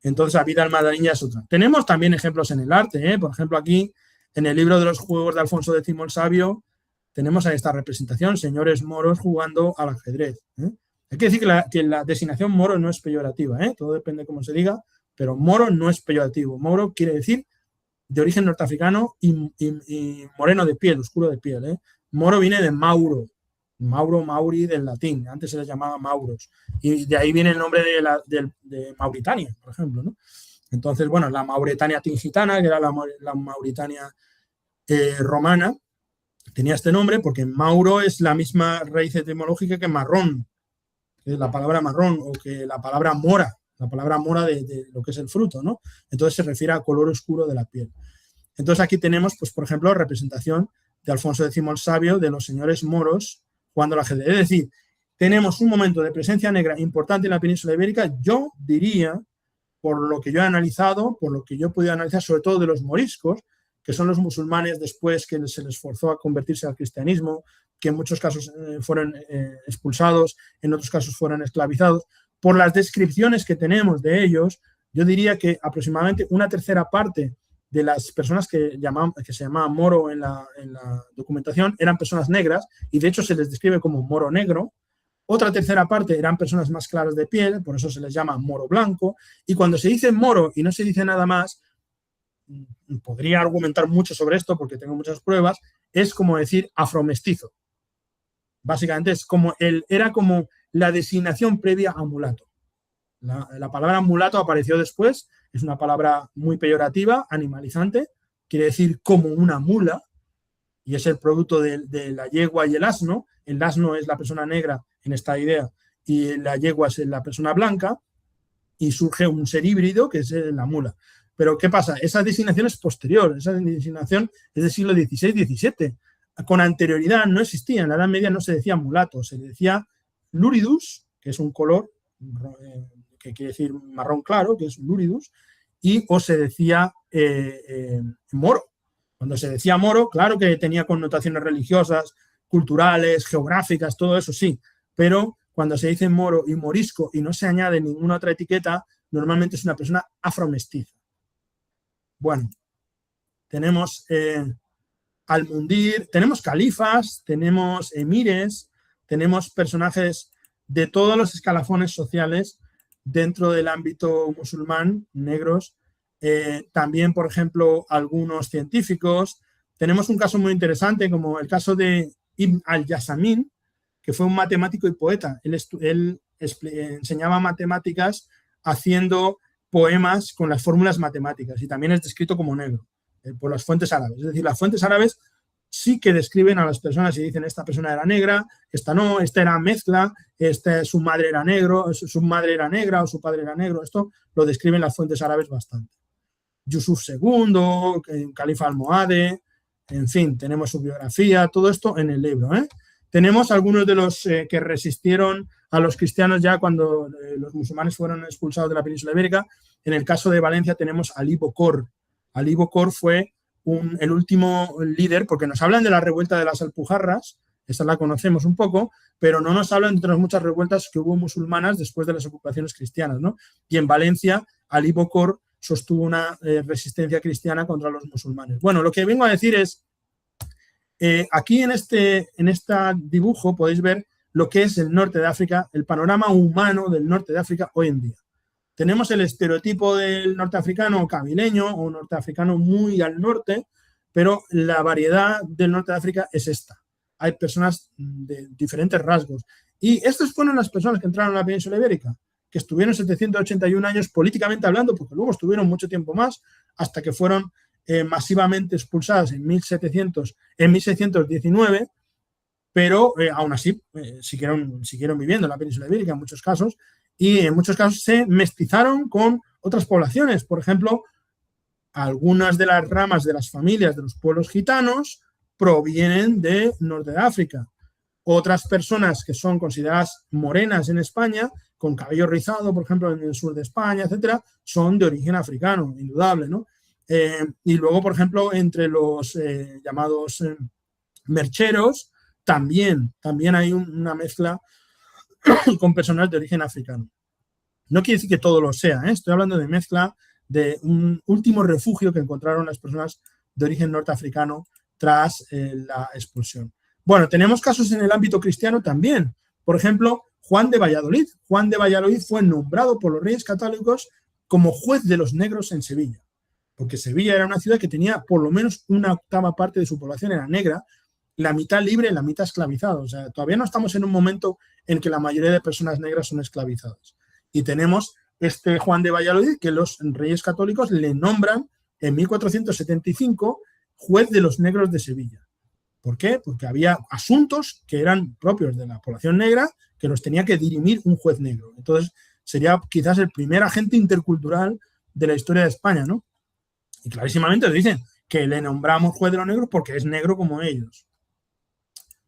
Entonces, Abida al-Madaniyya es otra. Tenemos también ejemplos en el arte, por ejemplo, aquí, en el libro de los juegos de Alfonso X el Sabio, tenemos a esta representación, señores moros jugando al ajedrez. Hay que decir que la designación moro no es peyorativa, todo depende de cómo se diga, pero moro no es peyorativo. Moro quiere decir de origen norteafricano y moreno de piel, oscuro de piel. Moro viene de Mauro, Mauri del latín, antes se les llamaba Mauros, y de ahí viene el nombre de Mauritania, por ejemplo, ¿no? Entonces, bueno, la Mauretania tingitana, que era la Mauritania romana, tenía este nombre porque Mauro es la misma raíz etimológica que marrón, que es la palabra marrón, o que la palabra mora de lo que es el fruto, ¿no? Entonces se refiere al color oscuro de la piel. Entonces aquí tenemos, pues por ejemplo, representación de Alfonso X el Sabio de los señores moros jugando al ajedrez. Es decir, tenemos un momento de presencia negra importante en la península ibérica. Yo diría, por lo que yo he analizado, por lo que yo he podido analizar, sobre todo de los moriscos, que son los musulmanes después que se les forzó a convertirse al cristianismo, que en muchos casos fueron expulsados, en otros casos fueron esclavizados. Por las descripciones que tenemos de ellos, yo diría que aproximadamente una tercera parte de las personas que se llamaban moro en la documentación eran personas negras, y de hecho se les describe como moro negro. Otra tercera parte eran personas más claras de piel, por eso se les llama moro blanco. Y cuando se dice moro y no se dice nada más, podría argumentar mucho sobre esto porque tengo muchas pruebas, es como decir afromestizo. Básicamente era como la designación previa a mulato. La palabra mulato apareció después, es una palabra muy peyorativa, animalizante, quiere decir como una mula, y es el producto de la yegua y el asno. El asno es la persona negra en esta idea y la yegua es la persona blanca, y surge un ser híbrido que es la mula. Pero ¿qué pasa? Esa designación es posterior, esa designación es del siglo XVI-XVII. Con anterioridad no existía, en la Edad Media no se decía mulato, se decía luridus, que es un color que quiere decir marrón claro, que es luridus, o se decía moro. Cuando se decía moro, claro que tenía connotaciones religiosas, culturales, geográficas, todo eso sí, pero cuando se dice moro y morisco y no se añade ninguna otra etiqueta, normalmente es una persona afromestiza. Bueno, tenemos almundir, tenemos califas, tenemos emires, tenemos personajes de todos los escalafones sociales dentro del ámbito musulmán, negros. También, por ejemplo, algunos científicos. Tenemos un caso muy interesante, como el caso de Ibn al-Yasamin, que fue un matemático y poeta. Él enseñaba matemáticas haciendo poemas con las fórmulas matemáticas, y también es descrito como negro por las fuentes árabes. Es decir, las fuentes árabes sí que describen a las personas y dicen esta persona era negra, esta no, esta era mezcla, su madre era negro, su madre era negra o su padre era negro. Esto lo describen las fuentes árabes bastante. Yusuf II, califa almohade, en fin, tenemos su biografía, todo esto en el libro. Tenemos algunos de los que resistieron a los cristianos ya cuando los musulmanes fueron expulsados de la península ibérica. En el caso de Valencia tenemos a Ali Bokor. Ali Bokor fue el último líder, porque nos hablan de la revuelta de las Alpujarras, esa la conocemos un poco, pero no nos hablan de otras muchas revueltas que hubo musulmanas después de las ocupaciones cristianas, ¿no? Y en Valencia, Ali Bokor sostuvo una resistencia cristiana contra los musulmanes. Bueno, lo que vengo a decir es, aquí en este dibujo podéis ver lo que es el norte de África, el panorama humano del norte de África hoy en día. Tenemos el estereotipo del norteafricano cabileño o norteafricano muy al norte, pero la variedad del norte de África es esta. Hay personas de diferentes rasgos. Y estas fueron las personas que entraron a la península ibérica, que estuvieron 781 años políticamente hablando, porque luego estuvieron mucho tiempo más, hasta que fueron masivamente expulsadas en 1619, pero aún así siguieron viviendo en la península ibérica en muchos casos, y en muchos casos se mestizaron con otras poblaciones. Por ejemplo, algunas de las ramas de las familias de los pueblos gitanos provienen del norte de África. Otras personas que son consideradas morenas en España, con cabello rizado, por ejemplo, en el sur de España, etcétera, son de origen africano, indudable, ¿no? Y luego, por ejemplo, entre los llamados mercheros, también hay una mezcla con personas de origen africano. No quiere decir que todo lo sea, estoy hablando de mezcla de un último refugio que encontraron las personas de origen norteafricano tras la expulsión. Bueno, tenemos casos en el ámbito cristiano también. Por ejemplo, Juan de Valladolid. Juan de Valladolid fue nombrado por los reyes católicos como juez de los negros en Sevilla, porque Sevilla era una ciudad que tenía por lo menos una octava parte de su población era negra, la mitad libre y la mitad esclavizada. O sea, todavía no estamos en un momento en que la mayoría de personas negras son esclavizadas. Y tenemos este Juan de Valladolid que los reyes católicos le nombran en 1475 juez de los negros de Sevilla. ¿Por qué? Porque había asuntos que eran propios de la población negra que los tenía que dirimir un juez negro. Entonces, sería quizás el primer agente intercultural de la historia de España, ¿no? Y clarísimamente dicen que le nombramos juez de los negros porque es negro como ellos.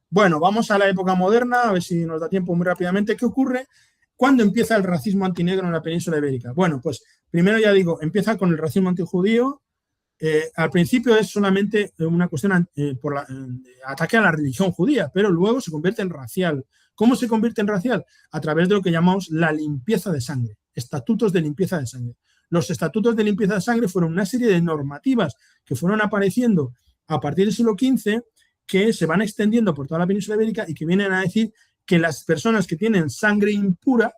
Bueno, vamos a la época moderna, a ver si nos da tiempo muy rápidamente. ¿Qué ocurre? ¿Cuándo empieza el racismo antinegro en la península ibérica? Bueno, pues primero ya digo, empieza con el racismo antijudío. Al principio es solamente una cuestión por ataque a la religión judía, pero luego se convierte en racial. ¿Cómo se convierte en racial? A través de lo que llamamos la limpieza de sangre, estatutos de limpieza de sangre. los estatutos de limpieza de sangre fueron una serie de normativas que fueron apareciendo a partir del siglo XV, que se van extendiendo por toda la península ibérica y que vienen a decir que las personas que tienen sangre impura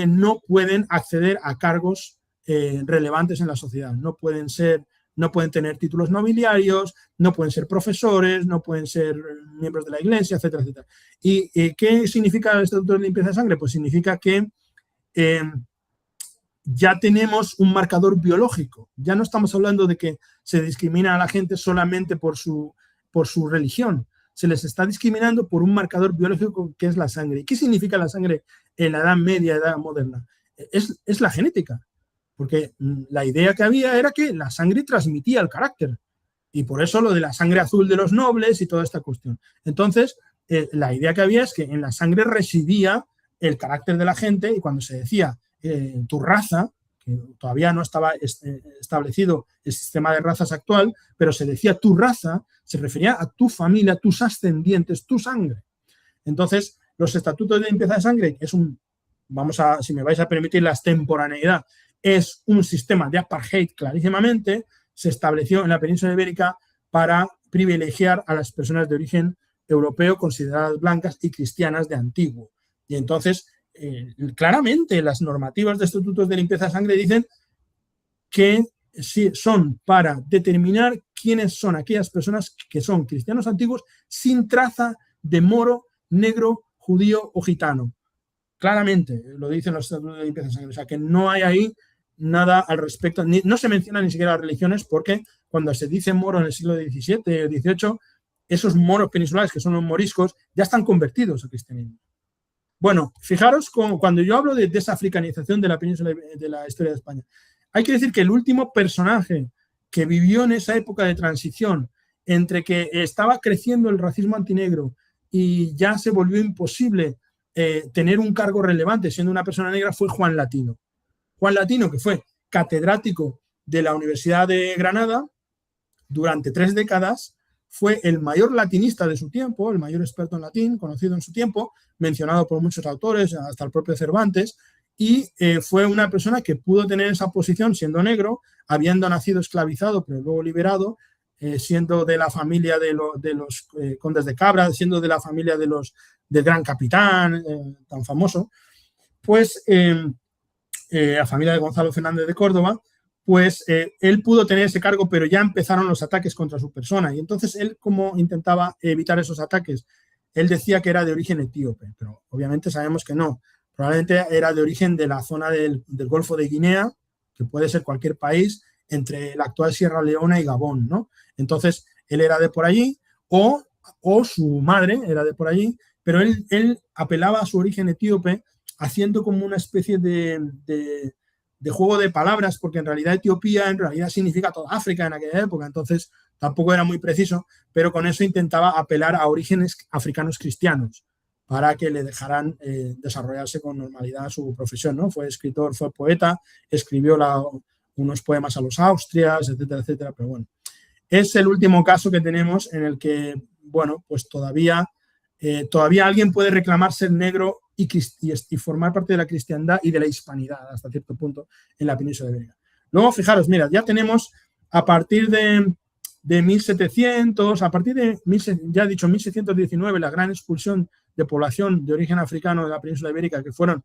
no pueden acceder a cargos relevantes en la sociedad. No pueden tener títulos nobiliarios, no pueden ser profesores, no pueden ser miembros de la iglesia, etcétera, etcétera. ¿Y qué significa el Estatuto de Limpieza de Sangre? Pues significa que ya tenemos un marcador biológico. Ya no estamos hablando de que se discrimina a la gente solamente por su religión. Se les está discriminando por un marcador biológico que es la sangre. ¿Y qué significa la sangre en la Edad Media, Edad Moderna? Es la genética. Porque la idea que había era que la sangre transmitía el carácter. Y por eso lo de la sangre azul de los nobles y toda esta cuestión. Entonces, la idea que había es que en la sangre residía el carácter de la gente, y cuando se decía tu raza, que todavía no estaba establecido el sistema de razas actual, pero se decía tu raza, se refería a tu familia, tus ascendientes, tu sangre. Entonces, los estatutos de limpieza de sangre es si me vais a permitir la extemporaneidad, es un sistema de apartheid clarísimamente. Se estableció en la península ibérica para privilegiar a las personas de origen europeo consideradas blancas y cristianas de antiguo. Y entonces, claramente, las normativas de estatutos de limpieza de sangre dicen que son para determinar quiénes son aquellas personas que son cristianos antiguos sin traza de moro, negro, judío o gitano. Claramente, lo dicen los estatutos de limpieza de sangre. O sea, que no hay ahí nada al respecto. No se menciona ni siquiera las religiones, porque cuando se dice moro en el siglo XVII o XVIII, esos moros peninsulares, que son los moriscos, ya están convertidos al cristianismo. Bueno, fijaros cuando yo hablo de desafricanización de la península de la historia de España, hay que decir que el último personaje que vivió en esa época de transición entre que estaba creciendo el racismo antinegro y ya se volvió imposible tener un cargo relevante siendo una persona negra fue Juan Latino. Juan Latino, que fue catedrático de la Universidad de Granada durante 3 décadas, fue el mayor latinista de su tiempo, el mayor experto en latín conocido en su tiempo, mencionado por muchos autores, hasta el propio Cervantes, y fue una persona que pudo tener esa posición siendo negro, habiendo nacido esclavizado, pero luego liberado, siendo de la familia de los condes de Cabra, siendo de la familia del gran capitán, tan famoso, pues la familia de Gonzalo Fernández de Córdoba, pues él pudo tener ese cargo, pero ya empezaron los ataques contra su persona. Y entonces él, como intentaba evitar esos ataques, él decía que era de origen etíope, pero obviamente sabemos que no. Probablemente era de origen de la zona del Golfo de Guinea, que puede ser cualquier país, entre la actual Sierra Leona y Gabón, ¿no? Entonces, él era de por allí, o su madre era de por allí, pero él apelaba a su origen etíope, haciendo como una especie de juego de palabras, porque en realidad Etiopía en realidad significa toda África en aquella época, entonces tampoco era muy preciso, pero con eso intentaba apelar a orígenes africanos cristianos para que le dejaran desarrollarse con normalidad su profesión, ¿no? Fue escritor, fue poeta, escribió unos poemas a los Austrias, etcétera, etcétera, pero bueno. Es el último caso que tenemos en el que, bueno, pues todavía alguien puede reclamar ser negro y formar parte de la cristiandad y de la hispanidad hasta cierto punto en la península ibérica. Luego, fijaros, mira, ya tenemos a partir de 1700, a partir de, ya he dicho, 1619, la gran expulsión de población de origen africano de la península ibérica, que fueron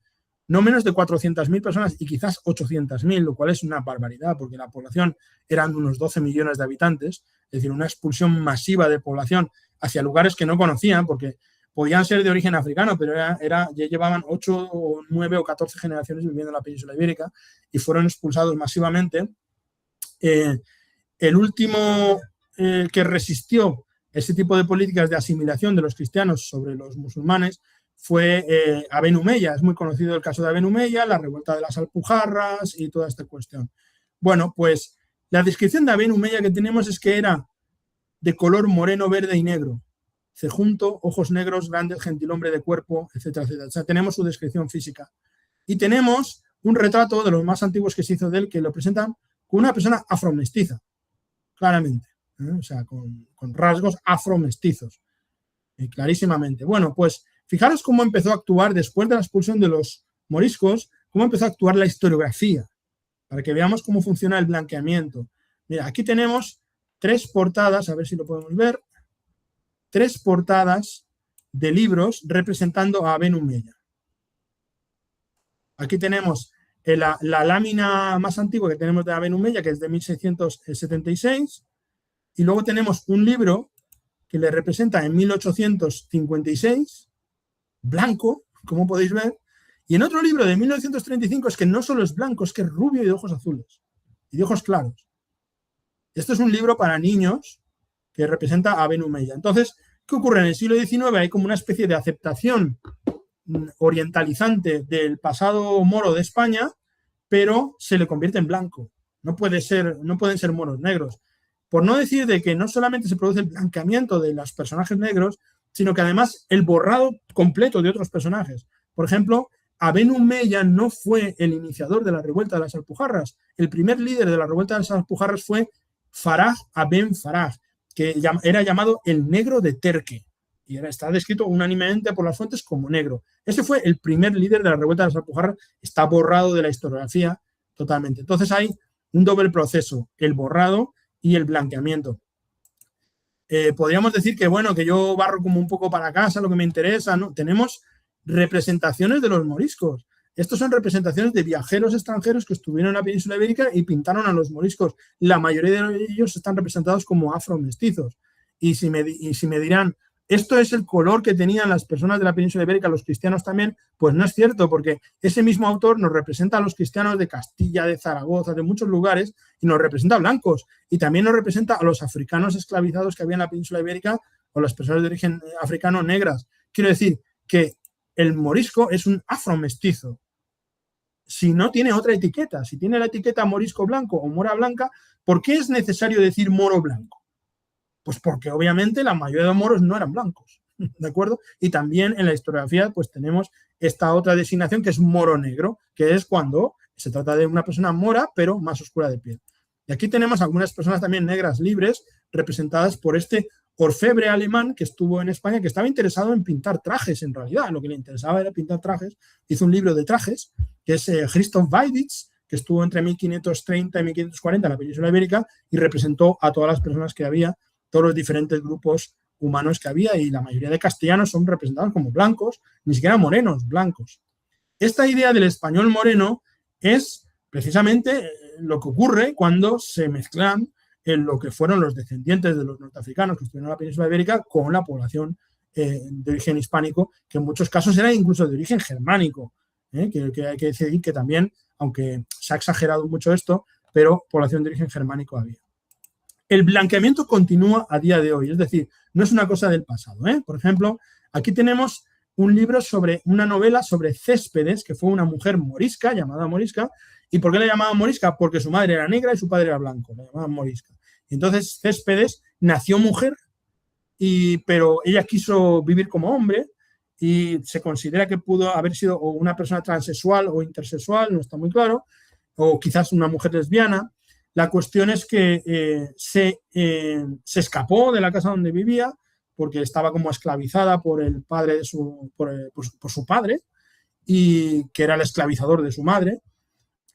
no menos de 400.000 personas y quizás 800.000, lo cual es una barbaridad, porque la población eran unos 12 millones de habitantes, es decir, una expulsión masiva de población hacia lugares que no conocían, porque podían ser de origen africano, pero ya llevaban 8 o 9 o 14 generaciones viviendo en la península ibérica y fueron expulsados masivamente. El último que resistió ese tipo de políticas de asimilación de los cristianos sobre los musulmanes fue Aben Humeya. Es muy conocido el caso de Aben Humeya, la revuelta de las Alpujarras y toda esta cuestión. Bueno, pues la descripción de Aben Humeya que tenemos es que era de color moreno, verde y negro, cejunto, ojos negros, grande, gentilhombre de cuerpo, etcétera, etcétera. O sea, tenemos su descripción física. Y tenemos un retrato de los más antiguos que se hizo de él, que lo presentan con una persona afromestiza, claramente, o sea, con rasgos afromestizos, clarísimamente. Bueno, pues fijaros cómo empezó a actuar después de la expulsión de los moriscos, cómo empezó a actuar la historiografía para que veamos cómo funciona el blanqueamiento. Mira, aquí tenemos 3 portadas, a ver si lo podemos ver, 3 portadas de libros representando a Aben Humeya. Aquí tenemos la lámina más antigua que tenemos de Aben Humeya, que es de 1676, y luego tenemos un libro que le representa en 1856, blanco, como podéis ver, y en otro libro de 1935 es que no solo es blanco, es que es rubio y de ojos azules, y de ojos claros. Esto es un libro para niños que representa a Aben Humeya. Entonces, ¿qué ocurre? En el siglo XIX hay como una especie de aceptación orientalizante del pasado moro de España, pero se le convierte en blanco. No pueden ser moros negros. Por no decir de que no solamente se produce el blanqueamiento de los personajes negros, sino que además el borrado completo de otros personajes. Por ejemplo, Aben Humeya no fue el iniciador de la revuelta de las Alpujarras. El primer líder de la revuelta de las Alpujarras fue Faraj Aben Faraj, que era llamado el negro de Terque, y está descrito unánimemente por las fuentes como negro. Ese fue el primer líder de la revuelta de las Alpujarras, está borrado de la historiografía totalmente. Entonces hay un doble proceso, el borrado y el blanqueamiento. Podríamos decir que, bueno, que yo barro como un poco para casa, lo que me interesa, ¿no? Tenemos representaciones de los moriscos. Estos son representaciones de viajeros extranjeros que estuvieron en la península ibérica y pintaron a los moriscos. La mayoría de ellos están representados como afromestizos. Y si me dirán, esto es el color que tenían las personas de la península ibérica, los cristianos también, pues no es cierto, porque ese mismo autor nos representa a los cristianos de Castilla, de Zaragoza, de muchos lugares, y nos representa a blancos. Y también nos representa a los africanos esclavizados que había en la península ibérica, o las personas de origen africano negras. Quiero decir que el morisco es un afromestizo. Si no tiene otra etiqueta, si tiene la etiqueta morisco blanco o mora blanca, ¿por qué es necesario decir moro blanco? Pues porque obviamente la mayoría de los moros no eran blancos, ¿de acuerdo? Y también en la historiografía pues tenemos esta otra designación que es moro negro, que es cuando se trata de una persona mora pero más oscura de piel. Y aquí tenemos algunas personas también negras libres representadas por este orfebre alemán que estuvo en España, que estaba interesado en pintar trajes en realidad, lo que le interesaba era pintar trajes, hizo un libro de trajes, que es Christoph Weiditz, que estuvo entre 1530 y 1540 en la península ibérica y representó a todas las personas que había, todos los diferentes grupos humanos que había, y la mayoría de castellanos son representados como blancos, ni siquiera morenos, blancos. Esta idea del español moreno es precisamente lo que ocurre cuando se mezclan en lo que fueron los descendientes de los norteafricanos que estuvieron en la península ibérica con la población de origen hispánico, que en muchos casos era incluso de origen germánico, que hay que decir que también, aunque se ha exagerado mucho esto, pero población de origen germánico había. El blanqueamiento continúa a día de hoy, es decir, no es una cosa del pasado. Por ejemplo, aquí tenemos un libro sobre una novela sobre Céspedes, que fue una mujer morisca, llamada morisca. ¿Y por qué la llamaban morisca? Porque su madre era negra y su padre era blanco, la llamaban morisca. Entonces Céspedes nació mujer, pero ella quiso vivir como hombre y se considera que pudo haber sido o una persona transexual o intersexual, no está muy claro, o quizás una mujer lesbiana. La cuestión es que se escapó de la casa donde vivía porque estaba como esclavizada por el padre de por su padre, y que era el esclavizador de su madre,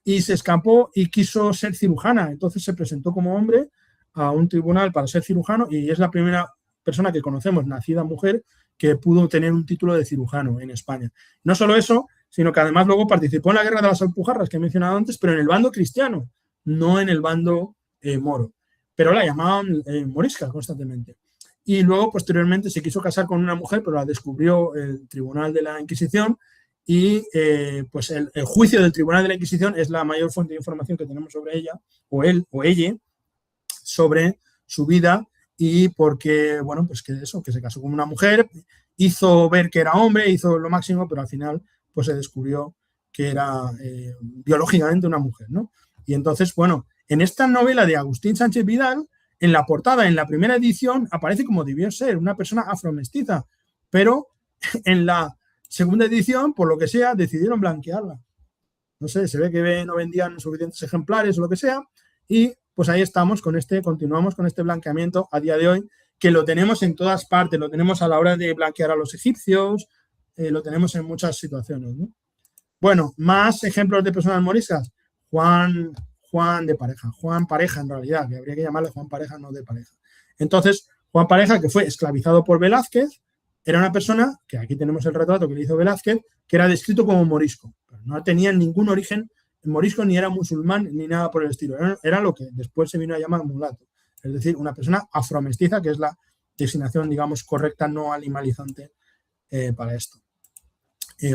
y se escapó y quiso ser cirujana. Entonces se presentó como hombre a un tribunal para ser cirujano y es la primera persona que conocemos, nacida mujer, que pudo tener un título de cirujano en España. No solo eso, sino que además luego participó en la guerra de las Alpujarras que he mencionado antes, pero en el bando cristiano, no en el bando moro. Pero la llamaban morisca constantemente. Y luego, posteriormente, se quiso casar con una mujer, pero la descubrió el Tribunal de la Inquisición, y pues el juicio del Tribunal de la Inquisición es la mayor fuente de información que tenemos sobre ella, o él, o ella, sobre su vida, y porque, bueno, pues que eso, que se casó con una mujer, hizo ver que era hombre, hizo lo máximo, pero al final pues se descubrió que era biológicamente una mujer, ¿no? Y entonces, bueno, en esta novela de Agustín Sánchez Vidal, en la portada, en la primera edición, aparece como debió ser, una persona afromestiza, pero en la segunda edición, por lo que sea, decidieron blanquearla. No sé, se ve que no vendían suficientes ejemplares o lo que sea, y pues ahí estamos continuamos con este blanqueamiento a día de hoy, que lo tenemos en todas partes, lo tenemos a la hora de blanquear a los egipcios, lo tenemos en muchas situaciones, ¿no? Bueno, más ejemplos de personas moriscas. Juan de Pareja, Juan Pareja en realidad, que habría que llamarle Juan Pareja, no de Pareja. Entonces, Juan Pareja, que fue esclavizado por Velázquez, era una persona, que aquí tenemos el retrato que le hizo Velázquez, que era descrito como morisco. Pero no tenía ningún origen morisco, ni era musulmán, ni nada por el estilo. Era lo que después se vino a llamar mulato. Es decir, una persona afromestiza, que es la designación, digamos, correcta, no animalizante para esto.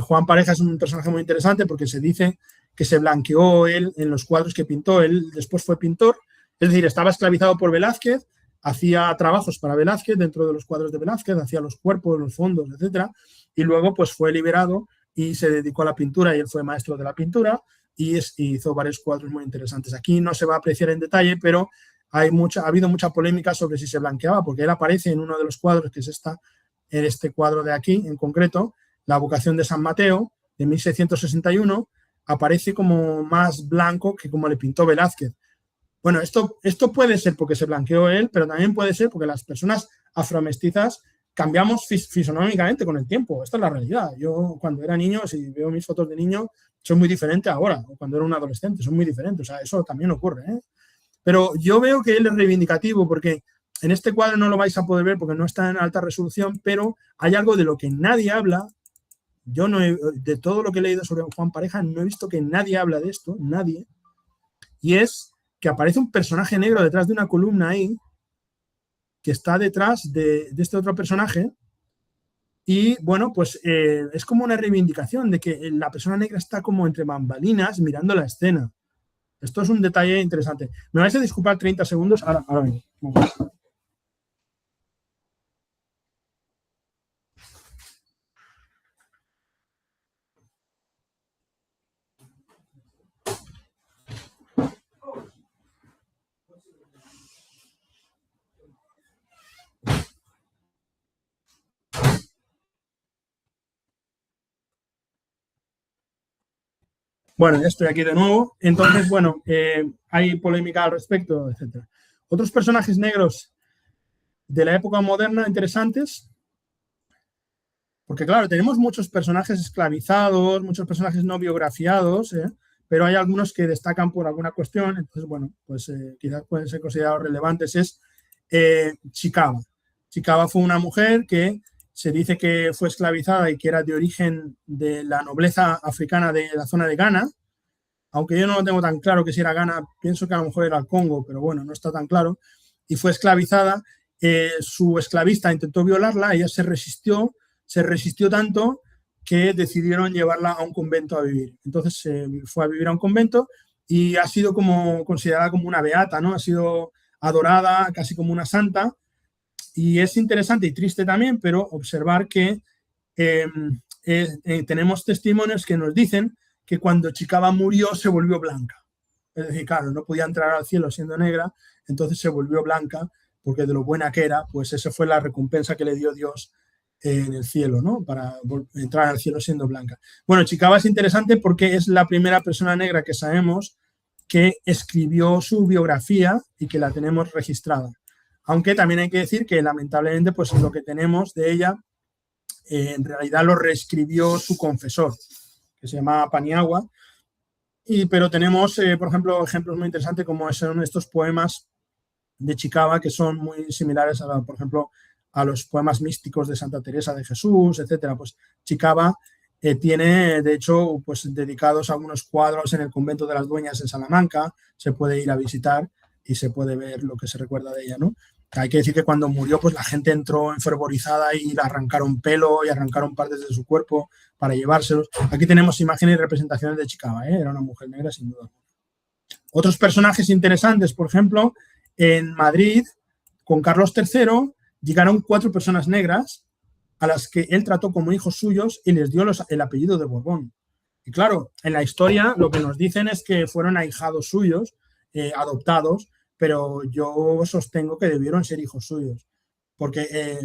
Juan Pareja es un personaje muy interesante porque se dice que se blanqueó él en los cuadros que pintó. Él después fue pintor, es decir, estaba esclavizado por Velázquez, hacía trabajos para Velázquez dentro de los cuadros de Velázquez, hacía los cuerpos, los fondos, etcétera, y luego pues fue liberado y se dedicó a la pintura y él fue maestro de la pintura y hizo varios cuadros muy interesantes. Aquí no se va a apreciar en detalle, pero ha habido mucha polémica sobre si se blanqueaba, porque él aparece en uno de los cuadros, que es en este cuadro de aquí en concreto, La vocación de San Mateo, de 1661, aparece como más blanco que como le pintó Velázquez. Bueno, esto puede ser porque se blanqueó él, pero también puede ser porque las personas afromestizas cambiamos fisonómicamente con el tiempo. Esta es la realidad. Yo cuando era niño, si veo mis fotos de niño, soy muy diferente ahora, o cuando era un adolescente, son muy diferentes. O sea, eso también ocurre, ¿eh? Pero yo veo que él es reivindicativo porque en este cuadro no lo vais a poder ver porque no está en alta resolución, pero hay algo de lo que nadie habla. Yo no de todo lo que he leído sobre Juan Pareja, no he visto que nadie habla de esto, nadie. Y es que aparece un personaje negro detrás de una columna ahí, que está detrás de este otro personaje. Y bueno, pues es como una reivindicación de que la persona negra está como entre bambalinas mirando la escena. Esto es un detalle interesante. Me vais a disculpar 30 segundos. Ahora vengo. Bueno, ya estoy aquí de nuevo. Entonces, bueno, hay polémica al respecto, etc. Otros personajes negros de la época moderna interesantes, porque claro, tenemos muchos personajes esclavizados, muchos personajes no biografiados, pero hay algunos que destacan por alguna cuestión. Entonces, bueno, pues quizás pueden ser considerados relevantes. Es Chicaba. Chicaba fue una mujer que se dice que fue esclavizada y que era de origen de la nobleza africana de la zona de Ghana, aunque yo no lo tengo tan claro que si era Ghana, pienso que a lo mejor era el Congo, pero bueno, no está tan claro, y fue esclavizada. Su esclavista intentó violarla, ella se resistió tanto que decidieron llevarla a un convento a vivir. Entonces fue a vivir a un convento y ha sido como considerada como una beata, ¿no? Ha sido adorada casi como una santa. Y es interesante y triste también, pero observar que tenemos testimonios que nos dicen que cuando Chicaba murió se volvió blanca. Es decir, claro, no podía entrar al cielo siendo negra, entonces se volvió blanca porque de lo buena que era, pues esa fue la recompensa que le dio Dios en el cielo, ¿no? Para entrar al cielo siendo blanca. Bueno, Chicaba es interesante porque es la primera persona negra que sabemos que escribió su biografía y que la tenemos registrada. Aunque también hay que decir que lamentablemente pues lo que tenemos de ella en realidad lo reescribió su confesor, que se llamaba Paniagua, pero tenemos, por ejemplo, ejemplos muy interesantes como son estos poemas de Chicaba que son muy similares, por ejemplo, a los poemas místicos de Santa Teresa de Jesús, etcétera. Pues Chicaba tiene, de hecho, pues dedicados a algunos cuadros en el convento de las Dueñas en Salamanca, se puede ir a visitar y se puede ver lo que se recuerda de ella, ¿no? Hay que decir que cuando murió, pues la gente entró enfervorizada y le arrancaron pelo y arrancaron partes de su cuerpo para llevárselos. Aquí tenemos imágenes y representaciones de Chicaba, ¿eh? Era una mujer negra, sin duda. Otros personajes interesantes, por ejemplo, en Madrid, con Carlos III, llegaron 4 personas negras a las que él trató como hijos suyos y les dio el apellido de Borbón. Y claro, en la historia lo que nos dicen es que fueron ahijados suyos, adoptados, pero yo sostengo que debieron ser hijos suyos, porque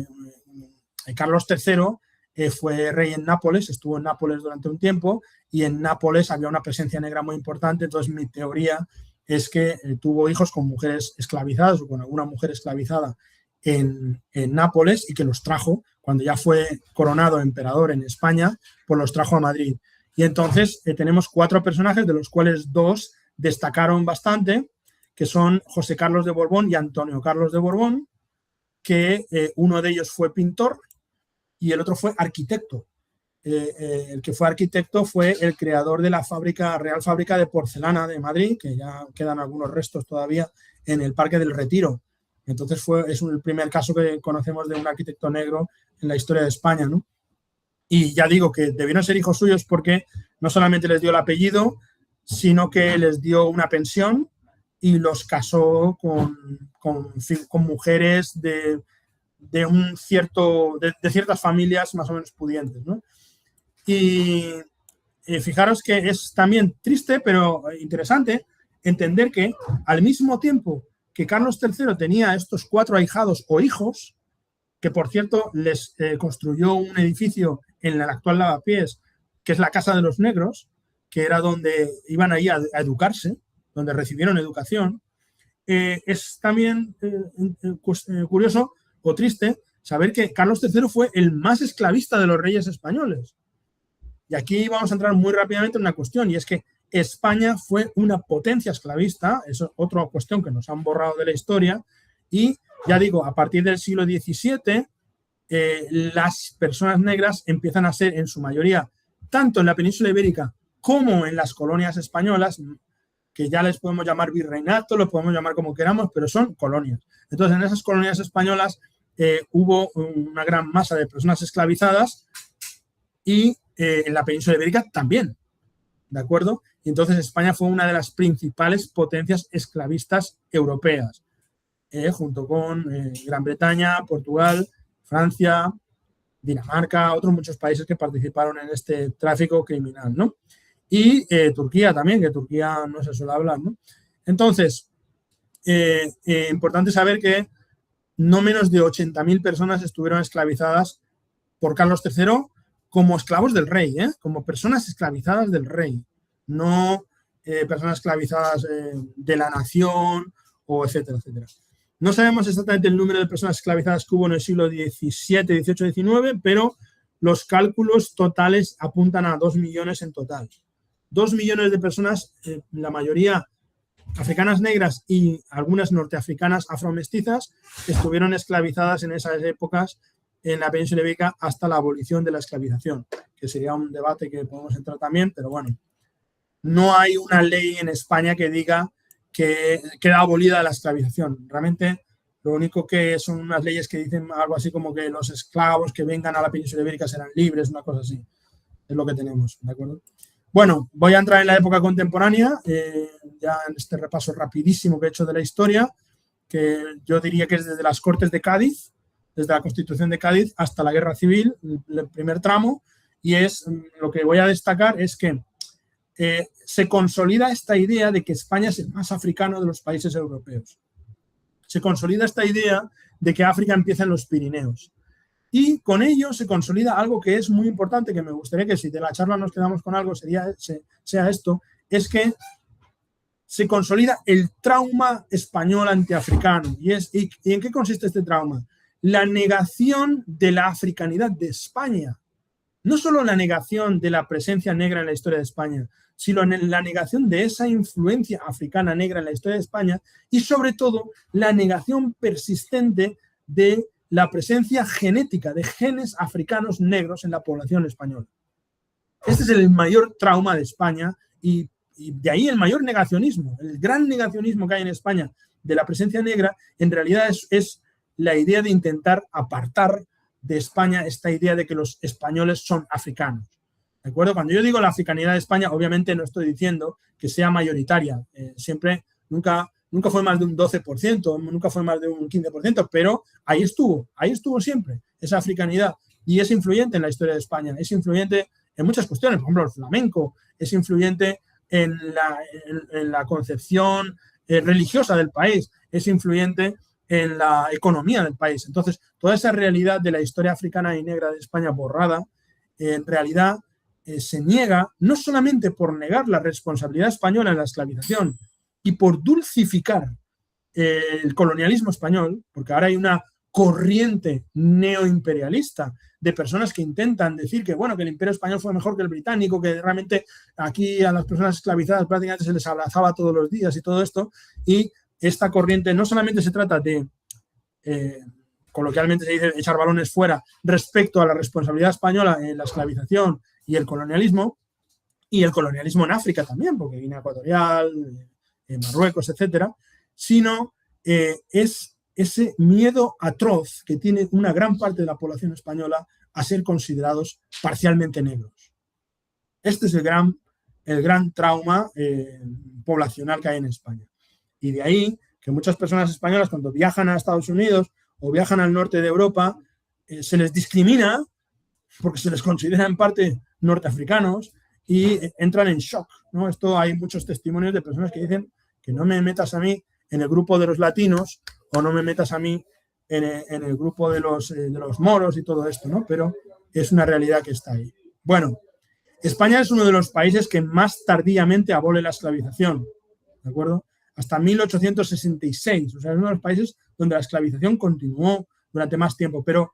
Carlos III fue rey en Nápoles, estuvo en Nápoles durante un tiempo y en Nápoles había una presencia negra muy importante, entonces mi teoría es que tuvo hijos con mujeres esclavizadas o con alguna mujer esclavizada en Nápoles y que los trajo, cuando ya fue coronado emperador en España, pues los trajo a Madrid. Y entonces tenemos 4 personajes, de los cuales 2 destacaron bastante, que son José Carlos de Borbón y Antonio Carlos de Borbón, que uno de ellos fue pintor y el otro fue arquitecto. El que fue arquitecto fue el creador de la Real Fábrica de Porcelana de Madrid, que ya quedan algunos restos todavía en el Parque del Retiro. Entonces es el primer caso que conocemos de un arquitecto negro en la historia de España, ¿no? Y ya digo que debieron ser hijos suyos porque no solamente les dio el apellido, sino que les dio una pensión y los casó con mujeres de ciertas familias más o menos pudientes, ¿no? Y fijaros que es también triste, pero interesante entender que al mismo tiempo que Carlos III tenía estos 4 ahijados o hijos, que por cierto les construyó un edificio en el actual Lavapiés, que es la Casa de los Negros, que era donde iban ahí a educarse, donde recibieron educación. Es también curioso o triste saber que Carlos III fue el más esclavista de los reyes españoles. Y aquí vamos a entrar muy rápidamente en una cuestión, y es que España fue una potencia esclavista, eso es otra cuestión que nos han borrado de la historia, y ya digo, a partir del siglo XVII, las personas negras empiezan a ser en su mayoría, tanto en la península ibérica como en las colonias españolas, que ya les podemos llamar virreinato, lo podemos llamar como queramos, pero son colonias. Entonces, en esas colonias españolas hubo una gran masa de personas esclavizadas y en la península ibérica también, ¿de acuerdo? Y entonces España fue una de las principales potencias esclavistas europeas, junto con Gran Bretaña, Portugal, Francia, Dinamarca, otros muchos países que participaron en este tráfico criminal, ¿no? Y Turquía también, que Turquía no se suele hablar, ¿no? Entonces, importante saber que no menos de 80.000 personas estuvieron esclavizadas por Carlos III como esclavos del rey, como personas esclavizadas del rey, no personas esclavizadas de la nación, o etcétera, etcétera. No sabemos exactamente el número de personas esclavizadas que hubo en el siglo XVII, XVIII, XIX, pero los cálculos totales apuntan a 2 millones en total. 2 millones de personas, la mayoría africanas negras y algunas norteafricanas afromestizas, estuvieron esclavizadas en esas épocas en la península ibérica hasta la abolición de la esclavización, que sería un debate que podemos entrar también, pero bueno, no hay una ley en España que diga que queda abolida la esclavización. Realmente lo único que son unas leyes que dicen algo así como que los esclavos que vengan a la península ibérica serán libres, una cosa así. Es lo que tenemos, ¿de acuerdo? Bueno, voy a entrar en la época contemporánea, ya en este repaso rapidísimo que he hecho de la historia, que yo diría que es desde las Cortes de Cádiz, desde la Constitución de Cádiz hasta la Guerra Civil, el primer tramo, y lo que voy a destacar es que se consolida esta idea de que España es el más africano de los países europeos. Se consolida esta idea de que África empieza en los Pirineos. Y con ello se consolida algo que es muy importante, que me gustaría que si de la charla nos quedamos con algo sea esto, es que se consolida el trauma español antiafricano. ¿Y en qué consiste este trauma? La negación de la africanidad de España. No solo la negación de la presencia negra en la historia de España, sino la negación de esa influencia africana negra en la historia de España y, sobre todo, la negación persistente de la presencia genética de genes africanos negros en la población española. Este es el mayor trauma de España y de ahí el mayor negacionismo, el gran negacionismo que hay en España de la presencia negra, en realidad es la idea de intentar apartar de España esta idea de que los españoles son africanos. ¿De acuerdo? Cuando yo digo la africanidad de España, obviamente no estoy diciendo que sea mayoritaria. Nunca fue más de un 12%, nunca fue más de un 15%, pero ahí estuvo siempre esa africanidad y es influyente en la historia de España, es influyente en muchas cuestiones, por ejemplo, el flamenco, es influyente en la concepción religiosa del país, es influyente en la economía del país. Entonces, toda esa realidad de la historia africana y negra de España borrada, en realidad se niega no solamente por negar la responsabilidad española en la esclavización y por dulcificar el colonialismo español, porque ahora hay una corriente neoimperialista de personas que intentan decir que, bueno, que el imperio español fue mejor que el británico, que realmente aquí a las personas esclavizadas prácticamente se les abrazaba todos los días y todo esto. Y esta corriente no solamente se trata de, coloquialmente se dice, echar balones fuera respecto a la responsabilidad española en la esclavización y el colonialismo en África también, porque Guinea Ecuatorial, Marruecos, etcétera, sino es ese miedo atroz que tiene una gran parte de la población española a ser considerados parcialmente negros. Este es el gran trauma poblacional que hay en España. Y de ahí que muchas personas españolas, cuando viajan a Estados Unidos o viajan al norte de Europa, se les discrimina porque se les considera en parte norteafricanos y entran en shock, ¿no? Esto hay muchos testimonios de personas que dicen que no me metas a mí en el grupo de los latinos o no me metas a mí en el grupo de los moros y todo esto, ¿no? Pero es una realidad que está ahí. Bueno, España es uno de los países que más tardíamente abole la esclavización, ¿de acuerdo? Hasta 1866, o sea, es uno de los países donde la esclavización continuó durante más tiempo, pero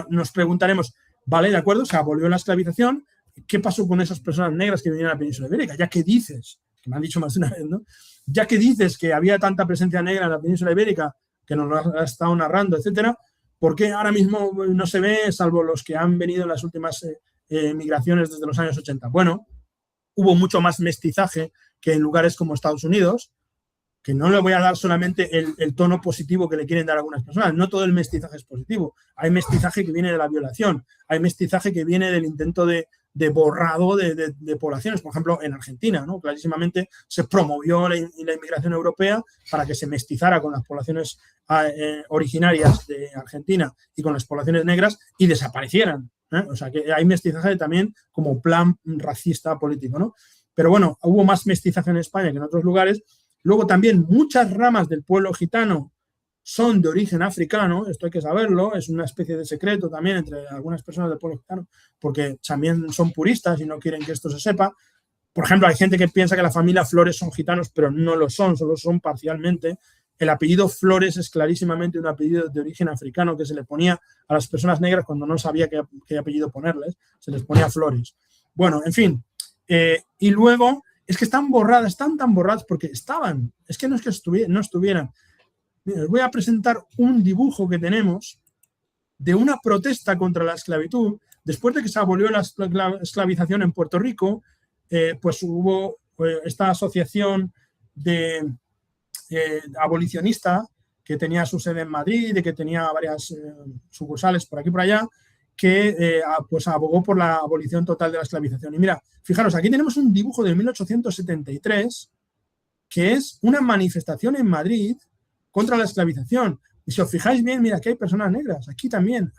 nos preguntaremos, vale, de acuerdo, se abolió la esclavización, ¿qué pasó con esas personas negras que vinieron a la península ibérica? Ya que dices, que me han dicho más de una vez, ¿no? Ya que dices que había tanta presencia negra en la península ibérica, que nos lo has estado narrando, etcétera, ¿por qué ahora mismo no se ve, salvo los que han venido en las últimas migraciones desde los años 80? Bueno, hubo mucho más mestizaje que en lugares como Estados Unidos, que no le voy a dar solamente el tono positivo que le quieren dar a algunas personas. No todo el mestizaje es positivo. Hay mestizaje que viene de la violación, hay mestizaje que viene del intento de borrado de poblaciones. Por ejemplo, en Argentina, ¿no? Clarísimamente se promovió la inmigración europea para que se mestizara con las poblaciones originarias de Argentina y con las poblaciones negras y desaparecieran. O sea, que hay mestizaje también como plan racista político, ¿no? Pero bueno, hubo más mestizaje en España que en otros lugares. Luego también muchas ramas del pueblo gitano son de origen africano, esto hay que saberlo, es una especie de secreto también entre algunas personas del pueblo gitano, porque también son puristas y no quieren que esto se sepa. Por ejemplo, hay gente que piensa que la familia Flores son gitanos, pero no lo son, solo son parcialmente. El apellido Flores es clarísimamente un apellido de origen africano que se le ponía a las personas negras cuando no sabía qué apellido ponerles, se les ponía Flores. Bueno, en fin, y luego es que están borradas, están tan borradas porque estaban, es que no es que no estuvieran. Mira, os voy a presentar un dibujo que tenemos de una protesta contra la esclavitud. Después de que se abolió la esclavización en Puerto Rico, pues hubo esta asociación de abolicionista que tenía su sede en Madrid y que tenía varias sucursales por aquí y por allá, que pues abogó por la abolición total de la esclavización. Y mira, fijaros, aquí tenemos un dibujo de 1873 que es una manifestación en Madrid contra la esclavización. Y si os fijáis bien, mira, aquí hay personas negras, aquí también,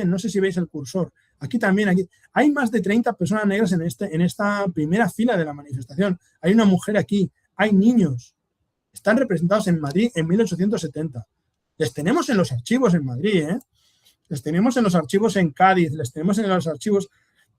no sé si veis el cursor, aquí también, aquí. Hay más de 30 personas negras en esta primera fila de la manifestación. Hay una mujer aquí, hay niños, están representados en Madrid en 1870. Les tenemos en los archivos en Madrid, les tenemos en los archivos en Cádiz, les tenemos en los archivos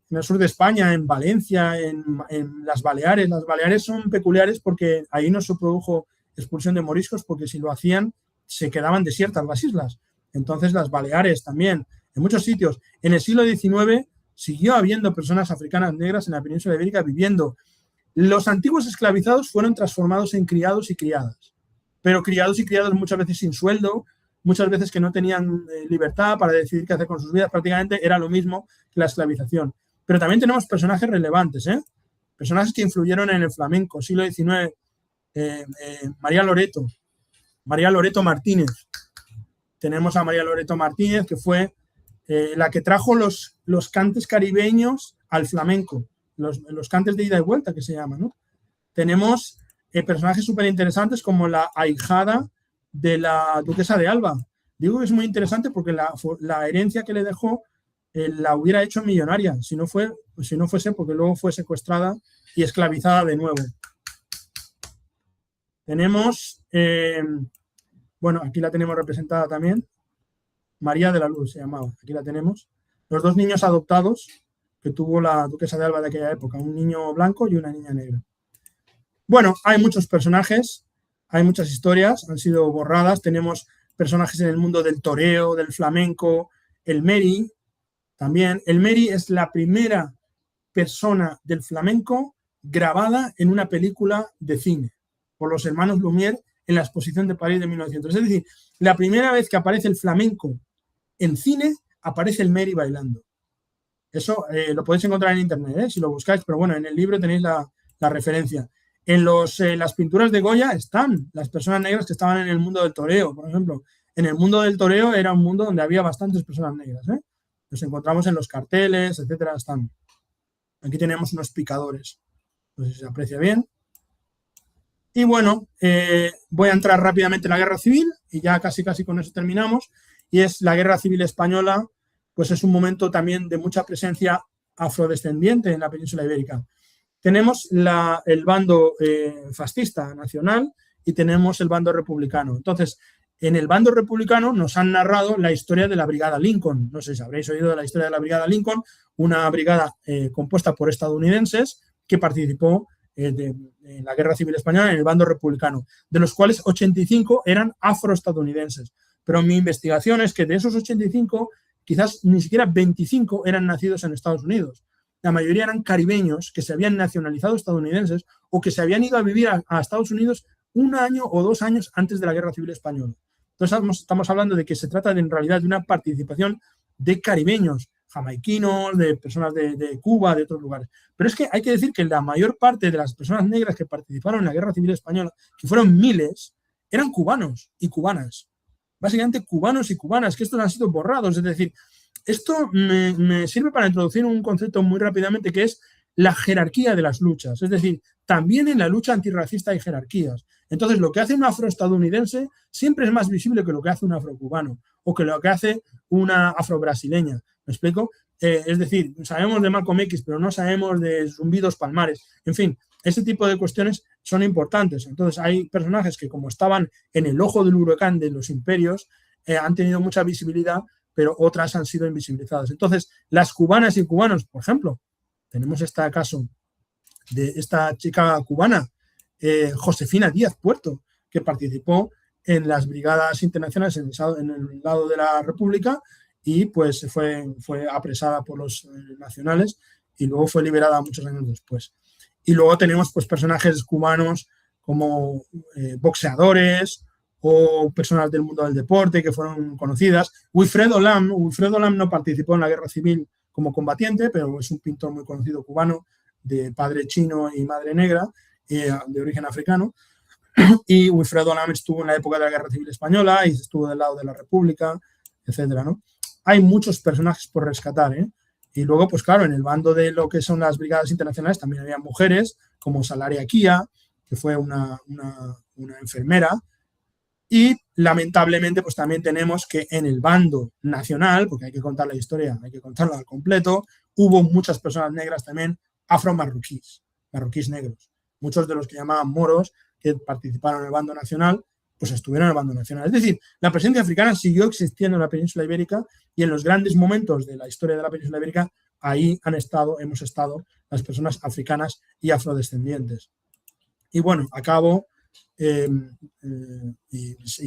en el sur de España, en Valencia, en las Baleares. Las Baleares son peculiares porque ahí no se produjo expulsión de moriscos, porque si lo hacían se quedaban desiertas las islas. Entonces las Baleares también, en muchos sitios. En el siglo XIX siguió habiendo personas africanas negras en la península ibérica viviendo. Los antiguos esclavizados fueron transformados en criados y criadas, pero criados y criadas muchas veces sin sueldo, muchas veces que no tenían libertad para decidir qué hacer con sus vidas. Prácticamente era lo mismo que la esclavización. Pero también tenemos personajes relevantes, personajes que influyeron en el flamenco, siglo XIX, María Loreto Martínez. Tenemos a María Loreto Martínez, que fue la que trajo los cantes caribeños al flamenco, los cantes de ida y vuelta que se llaman, ¿no? Tenemos personajes súper interesantes como la ahijada de la duquesa de Alba. Digo que es muy interesante porque la herencia que le dejó la hubiera hecho millonaria, si no fuese porque luego fue secuestrada y esclavizada de nuevo. Tenemos, bueno, aquí la tenemos representada también, María de la Luz se llamaba, aquí la tenemos. Los dos niños adoptados que tuvo la duquesa de Alba de aquella época, un niño blanco y una niña negra. Bueno, hay muchos personajes, hay muchas historias, han sido borradas. Tenemos personajes en el mundo del toreo, del flamenco, el Meri, también. El Meri es la primera persona del flamenco grabada en una película de cine por los hermanos Lumière en la Exposición de París de 1900. Es decir, la primera vez que aparece el flamenco en cine, aparece el Meri bailando. Eso lo podéis encontrar en internet, si lo buscáis, pero bueno, en el libro tenéis la referencia. En las pinturas de Goya están las personas negras que estaban en el mundo del toreo, por ejemplo. En el mundo del toreo era un mundo donde había bastantes personas negras. Los encontramos en los carteles, etcétera. Están. Aquí tenemos unos picadores. No sé si se aprecia bien. Y bueno, voy a entrar rápidamente en la Guerra Civil y ya casi con eso terminamos. Y es la Guerra Civil Española, pues es un momento también de mucha presencia afrodescendiente en la península ibérica. Tenemos el bando fascista nacional y tenemos el bando republicano. Entonces, en el bando republicano nos han narrado la historia de la Brigada Lincoln. No sé si habréis oído de la historia de la Brigada Lincoln, una brigada compuesta por estadounidenses que participó en la Guerra Civil Española en el bando republicano, de los cuales 85 eran afroestadounidenses. Pero mi investigación es que de esos 85, quizás ni siquiera 25 eran nacidos en Estados Unidos. La mayoría eran caribeños que se habían nacionalizado estadounidenses o que se habían ido a vivir a Estados Unidos 1 año o 2 años antes de la Guerra Civil Española. Entonces estamos hablando de que se trata en realidad de una participación de caribeños, jamaiquinos, de personas de Cuba, de otros lugares. Pero es que hay que decir que la mayor parte de las personas negras que participaron en la Guerra Civil Española, que fueron miles, eran cubanos y cubanas. Básicamente cubanos y cubanas, que estos han sido borrados. Es decir, esto me sirve para introducir un concepto muy rápidamente que es la jerarquía de las luchas. Es decir, también en la lucha antirracista hay jerarquías. Entonces, lo que hace un afroestadounidense siempre es más visible que lo que hace un afrocubano o que lo que hace una afrobrasileña. ¿Me explico? Es decir, sabemos de Malcolm X, pero no sabemos de Zumbidos Palmares. En fin, ese tipo de cuestiones son importantes. Entonces, hay personajes que, como estaban en el ojo del huracán de los imperios, han tenido mucha visibilidad, pero otras han sido invisibilizadas. Entonces, las cubanas y cubanos, por ejemplo, tenemos este caso de esta chica cubana, Josefina Díaz Puerto, que participó en las brigadas internacionales en el lado de la República y pues fue apresada por los nacionales y luego fue liberada muchos años después. Y luego tenemos pues personajes cubanos como boxeadores o personas del mundo del deporte que fueron conocidas. Wilfredo Lam no participó en la Guerra Civil como combatiente, pero es un pintor muy conocido cubano, de padre chino y madre negra, de origen africano. Y Wilfredo Lam estuvo en la época de la Guerra Civil Española y estuvo del lado de la República, etcétera, ¿no? Hay muchos personajes por rescatar, ¿eh? Y luego, pues claro, en el bando de lo que son las brigadas internacionales también había mujeres, como Salaria Kia, que fue una enfermera. Y lamentablemente, pues también tenemos que en el bando nacional, porque hay que contar la historia, hay que contarla al completo, hubo muchas personas negras también afro-marroquíes, marroquíes negros. Muchos de los que llamaban moros, que participaron en el bando nacional, pues estuvieron en el bando nacional. Es decir, la presencia africana siguió existiendo en la península ibérica y en los grandes momentos de la historia de la península ibérica, ahí hemos estado las personas africanas y afrodescendientes. Y bueno, acabo, y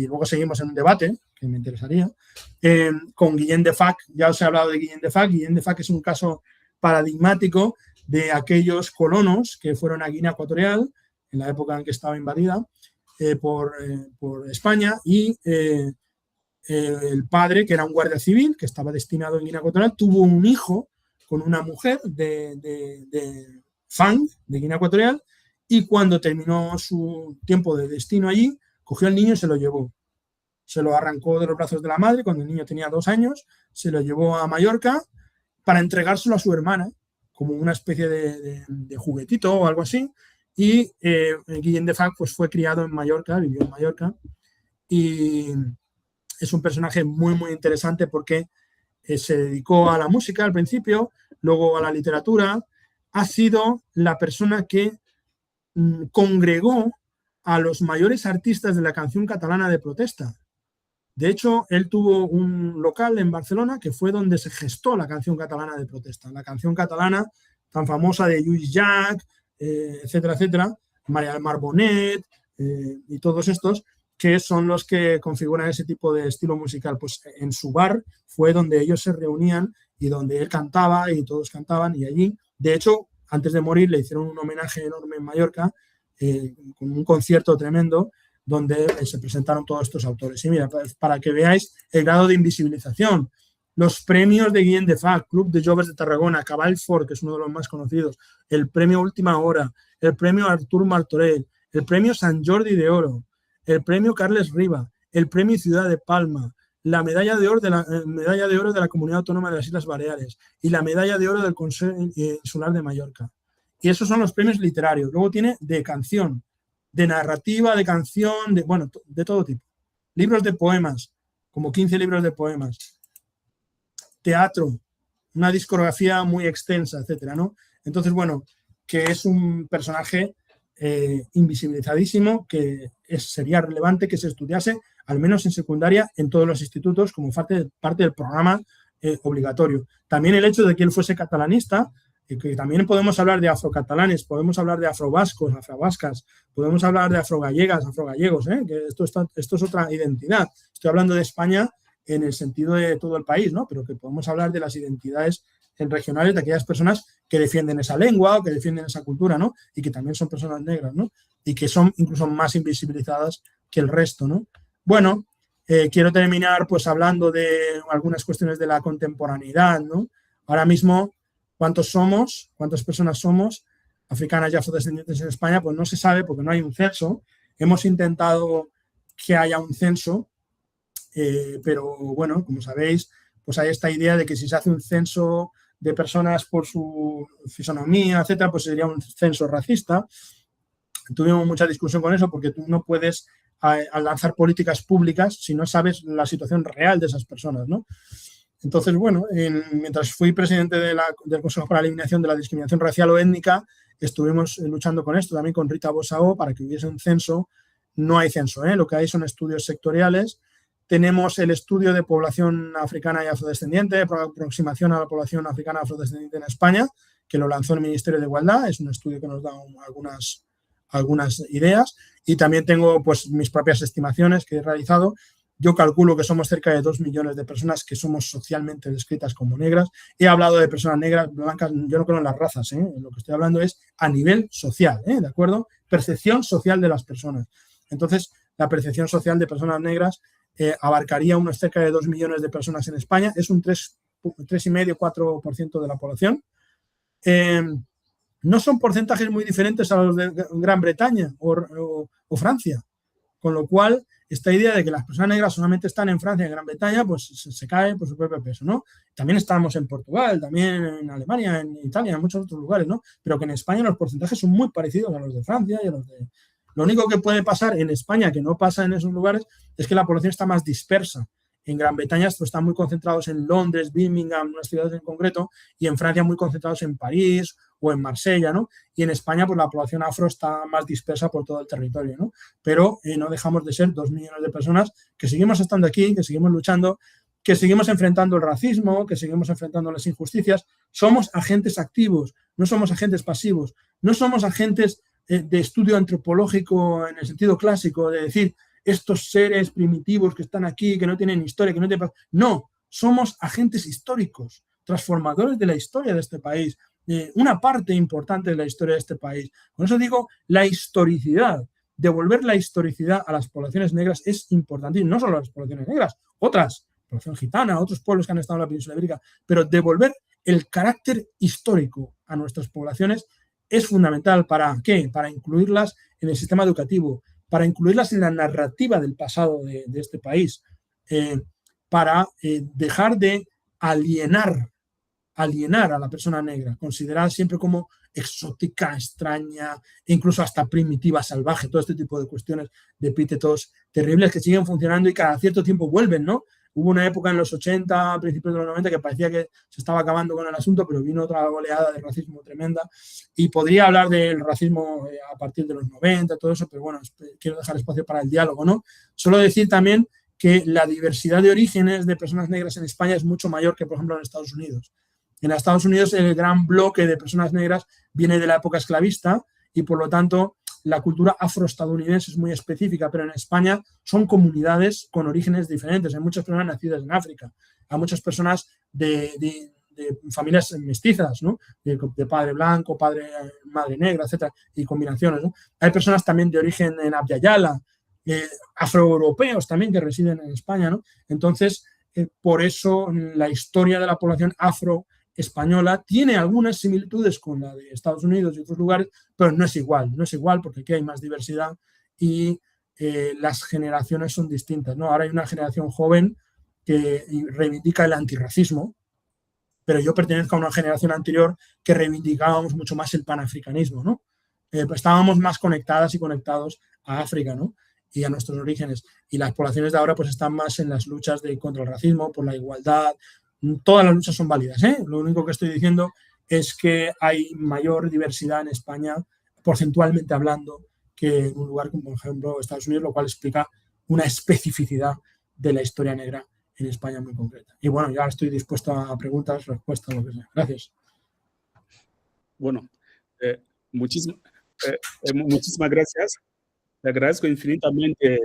luego seguimos en un debate, que me interesaría, con Guillén de Fac. Ya os he hablado de Guillén de Fac. Guillén de Fac es un caso paradigmático de aquellos colonos que fueron a Guinea Ecuatorial en la época en que estaba invadida por España y el padre, que era un guardia civil que estaba destinado en Guinea Ecuatorial, tuvo un hijo con una mujer de Fang, de Guinea Ecuatorial, y cuando terminó su tiempo de destino allí, cogió al niño y se lo llevó. Se lo arrancó de los brazos de la madre cuando el niño tenía 2 años, se lo llevó a Mallorca para entregárselo a su hermana, como una especie de juguetito o algo así. Y Guillén de Fac pues, fue criado en Mallorca, vivió en Mallorca, y es un personaje muy, muy interesante porque se dedicó a la música al principio, luego a la literatura. Ha sido la persona que congregó a los mayores artistas de la canción catalana de protesta. De hecho, él tuvo un local en Barcelona que fue donde se gestó la canción catalana de protesta. La canción catalana tan famosa de Lluís Llach, etcétera, etcétera, María del Mar Bonet y todos estos, que son los que configuran ese tipo de estilo musical. Pues en su bar fue donde ellos se reunían y donde él cantaba y todos cantaban, y allí, de hecho, antes de morir le hicieron un homenaje enorme en Mallorca, con un concierto tremendo donde se presentaron todos estos autores. Y mira, para que veáis el grado de invisibilización, los premios de Guillem de Fach, Club de Joves de Tarragona, Cavall Fort, que es uno de los más conocidos, el premio Última Hora, el premio Artur Martorell, el premio Sant Jordi de Oro, el premio Carles Riba, el premio Ciudad de Palma, la medalla de oro de la Comunidad Autónoma de las Islas Baleares y la medalla de oro del Consejo Insular de Mallorca. Y esos son los premios literarios. Luego tiene de canción, de narrativa, de canción, de todo tipo. Libros de poemas, como 15 libros de poemas. Teatro, una discografía muy extensa, etcétera, ¿no? Entonces, bueno, que es un personaje invisibilizadísimo, que sería relevante que se estudiase, al menos en secundaria, en todos los institutos, como parte del programa obligatorio. También el hecho de que él fuese catalanista, que también podemos hablar de afrocatalanes, podemos hablar de afrovascos, afrovascas, podemos hablar de afrogallegas, afrogallegos, que esto es otra identidad. Estoy hablando de España en el sentido de todo el país, ¿no? Pero que podemos hablar de las identidades regionales de aquellas personas que defienden esa lengua o que defienden esa cultura, ¿no? Y que también son personas negras, ¿no? Y que son incluso más invisibilizadas que el resto, ¿no? Bueno, quiero terminar pues hablando de algunas cuestiones de la contemporaneidad, ¿no? Ahora mismo, ¿cuántas personas somos africanas y afrodescendientes en España? Pues no se sabe porque no hay un censo. Hemos intentado que haya un censo, pero bueno, como sabéis, pues hay esta idea de que si se hace un censo de personas por su fisonomía, etcétera, pues sería un censo racista. Tuvimos mucha discusión con eso porque tú no puedes lanzar políticas públicas si no sabes la situación real de esas personas, ¿no? Entonces, bueno, mientras fui presidente del Consejo para la Eliminación de la Discriminación Racial o Étnica, estuvimos luchando con esto, también con Rita Bosao, para que hubiese un censo. No hay censo, lo que hay son estudios sectoriales. Tenemos el estudio de población africana y afrodescendiente, aproximación a la población africana y afrodescendiente en España, que lo lanzó el Ministerio de Igualdad. Es un estudio que nos da algunas ideas. Y también tengo pues mis propias estimaciones que he realizado. Yo calculo que somos cerca de 2 millones de personas que somos socialmente descritas como negras. He hablado de personas negras, blancas, yo no creo en las razas, lo que estoy hablando es a nivel social, ¿de acuerdo? Percepción social de las personas. Entonces, la percepción social de personas negras abarcaría unos cerca de 2 millones de personas en España, es un 3,5-4% de la población. No son porcentajes muy diferentes a los de Gran Bretaña o Francia, con lo cual esta idea de que las personas negras solamente están en Francia y en Gran Bretaña, pues se cae por su propio peso, ¿no? También estamos en Portugal, también en Alemania, en Italia, en muchos otros lugares, ¿no? Pero que en España los porcentajes son muy parecidos a los de Francia y a los de... Lo único que puede pasar en España, que no pasa en esos lugares, es que la población está más dispersa. En Gran Bretaña están muy concentrados en Londres, Birmingham, unas ciudades en concreto, y en Francia muy concentrados en París o en Marsella, ¿no? Y en España, pues la población afro está más dispersa por todo el territorio, ¿no? Pero no dejamos de ser 2 millones de personas que seguimos estando aquí, que seguimos luchando, que seguimos enfrentando el racismo, que seguimos enfrentando las injusticias. Somos agentes activos, no somos agentes pasivos, no somos agentes de estudio antropológico en el sentido clásico, de decir, estos seres primitivos que están aquí, que no tienen historia, que no tienen... No, somos agentes históricos, transformadores de la historia de este país, una parte importante de la historia de este país. Con eso digo, la historicidad, devolver la historicidad a las poblaciones negras es importante, y no solo a las poblaciones negras, otras, población gitana, otros pueblos que han estado en la península ibérica, pero devolver el carácter histórico a nuestras poblaciones es fundamental. ¿Para qué? Para incluirlas en el sistema educativo, para incluirlas en la narrativa del pasado de este país, para dejar de alienar a la persona negra, considerada siempre como exótica, extraña, e incluso hasta primitiva, salvaje, todo este tipo de cuestiones, de epítetos terribles que siguen funcionando y cada cierto tiempo vuelven, ¿no? Hubo una época en los 80, a principios de los 90, que parecía que se estaba acabando con el asunto, pero vino otra oleada de racismo tremenda. Y podría hablar del racismo a partir de los 90, todo eso, pero bueno, quiero dejar espacio para el diálogo, ¿no? Solo decir también que la diversidad de orígenes de personas negras en España es mucho mayor que, por ejemplo, en Estados Unidos. En Estados Unidos el gran bloque de personas negras viene de la época esclavista y, por lo tanto, la cultura afroestadounidense es muy específica, pero en España son comunidades con orígenes diferentes. Hay muchas personas nacidas en África, hay muchas personas de familias mestizas, ¿no? De padre blanco, madre negra, etcétera, y combinaciones, ¿no? Hay personas también de origen en Abya Yala, afroeuropeos también que residen en España, ¿no? Entonces, por eso la historia de la población afroespañola tiene algunas similitudes con la de Estados Unidos y otros lugares, pero no es igual porque aquí hay más diversidad y las generaciones son distintas, ¿no? Ahora hay una generación joven que reivindica el antirracismo, pero yo pertenezco a una generación anterior que reivindicábamos mucho más el panafricanismo, ¿no? Pues estábamos más conectadas y conectados a África, ¿no? Y a nuestros orígenes. Y las poblaciones de ahora pues están más en las luchas contra el racismo, por la igualdad. Todas las luchas son válidas, ¿eh? Lo único que estoy diciendo es que hay mayor diversidad en España, porcentualmente hablando, que en un lugar como, por ejemplo, Estados Unidos, lo cual explica una especificidad de la historia negra en España muy concreta. Y bueno, ya estoy dispuesto a preguntas, respuestas, lo que sea. Gracias. Bueno, muchísimas gracias. Le agradezco infinitamente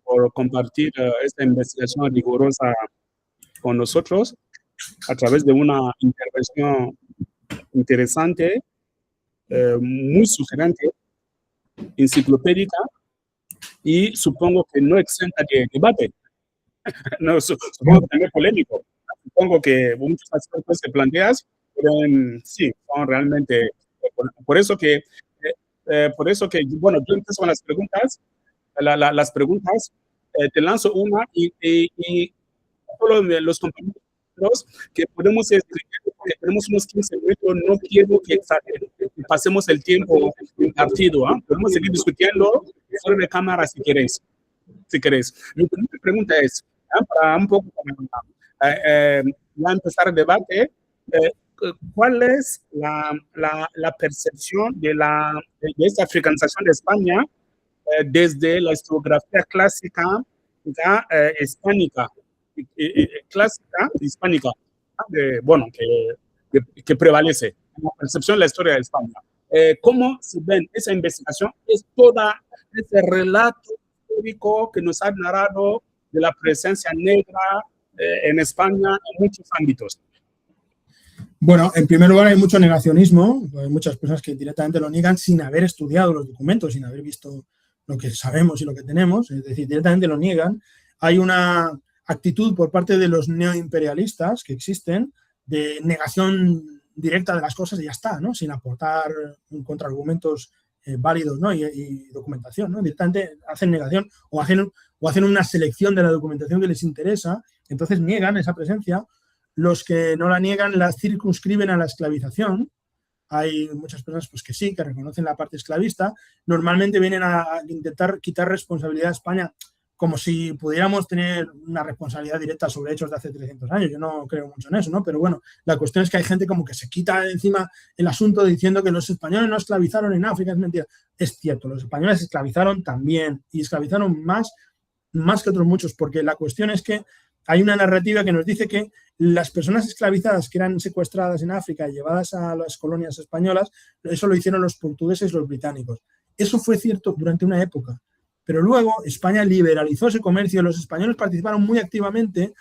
por compartir esta investigación rigurosa con nosotros a través de una intervención interesante, muy sugerente, enciclopédica y supongo que no exenta de debate. No, supongo que también polémico. Supongo que muchos aspectos que planteas sí, son realmente... Por eso que, bueno, yo empiezo con las preguntas. Las preguntas, te lanzo una y todos los compañeros que podemos escribir, porque tenemos unos 15 minutos, no quiero que pasemos el tiempo impartido. Podemos seguir discutiendo fuera de cámara si queréis. Mi primera pregunta es, para un poco ya empezar el debate, ¿cuál es la percepción de esta africanización de España desde la historiografía clásica hispánica, bueno, que prevalece, la percepción de la historia de España? ¿Cómo se ven esa investigación? Es toda ese relato histórico que nos ha narrado de la presencia negra en España en muchos ámbitos. Bueno, en primer lugar hay mucho negacionismo, hay muchas personas que directamente lo niegan sin haber estudiado los documentos, sin haber visto lo que sabemos y lo que tenemos, es decir, directamente lo niegan. Hay una actitud por parte de los neoimperialistas que existen de negación directa de las cosas y ya está, ¿no? Sin aportar contraargumentos válidos, ¿no? y documentación, ¿no? Directamente hacen negación o hacen una selección de la documentación que les interesa, entonces niegan esa presencia. Los que no la niegan la circunscriben a la esclavización. Hay muchas personas pues, que sí, que reconocen la parte esclavista. Normalmente vienen a intentar quitar responsabilidad a España como si pudiéramos tener una responsabilidad directa sobre hechos de hace 300 años. Yo no creo mucho en eso, ¿no? Pero bueno, la cuestión es que hay gente como que se quita encima el asunto diciendo que los españoles no esclavizaron en África. Es mentira. Es cierto, los españoles esclavizaron también y esclavizaron más que otros muchos, porque la cuestión es que hay una narrativa que nos dice que las personas esclavizadas que eran secuestradas en África y llevadas a las colonias españolas, eso lo hicieron los portugueses y los británicos. Eso fue cierto durante una época, pero luego España liberalizó ese comercio, los españoles participaron muy activamente,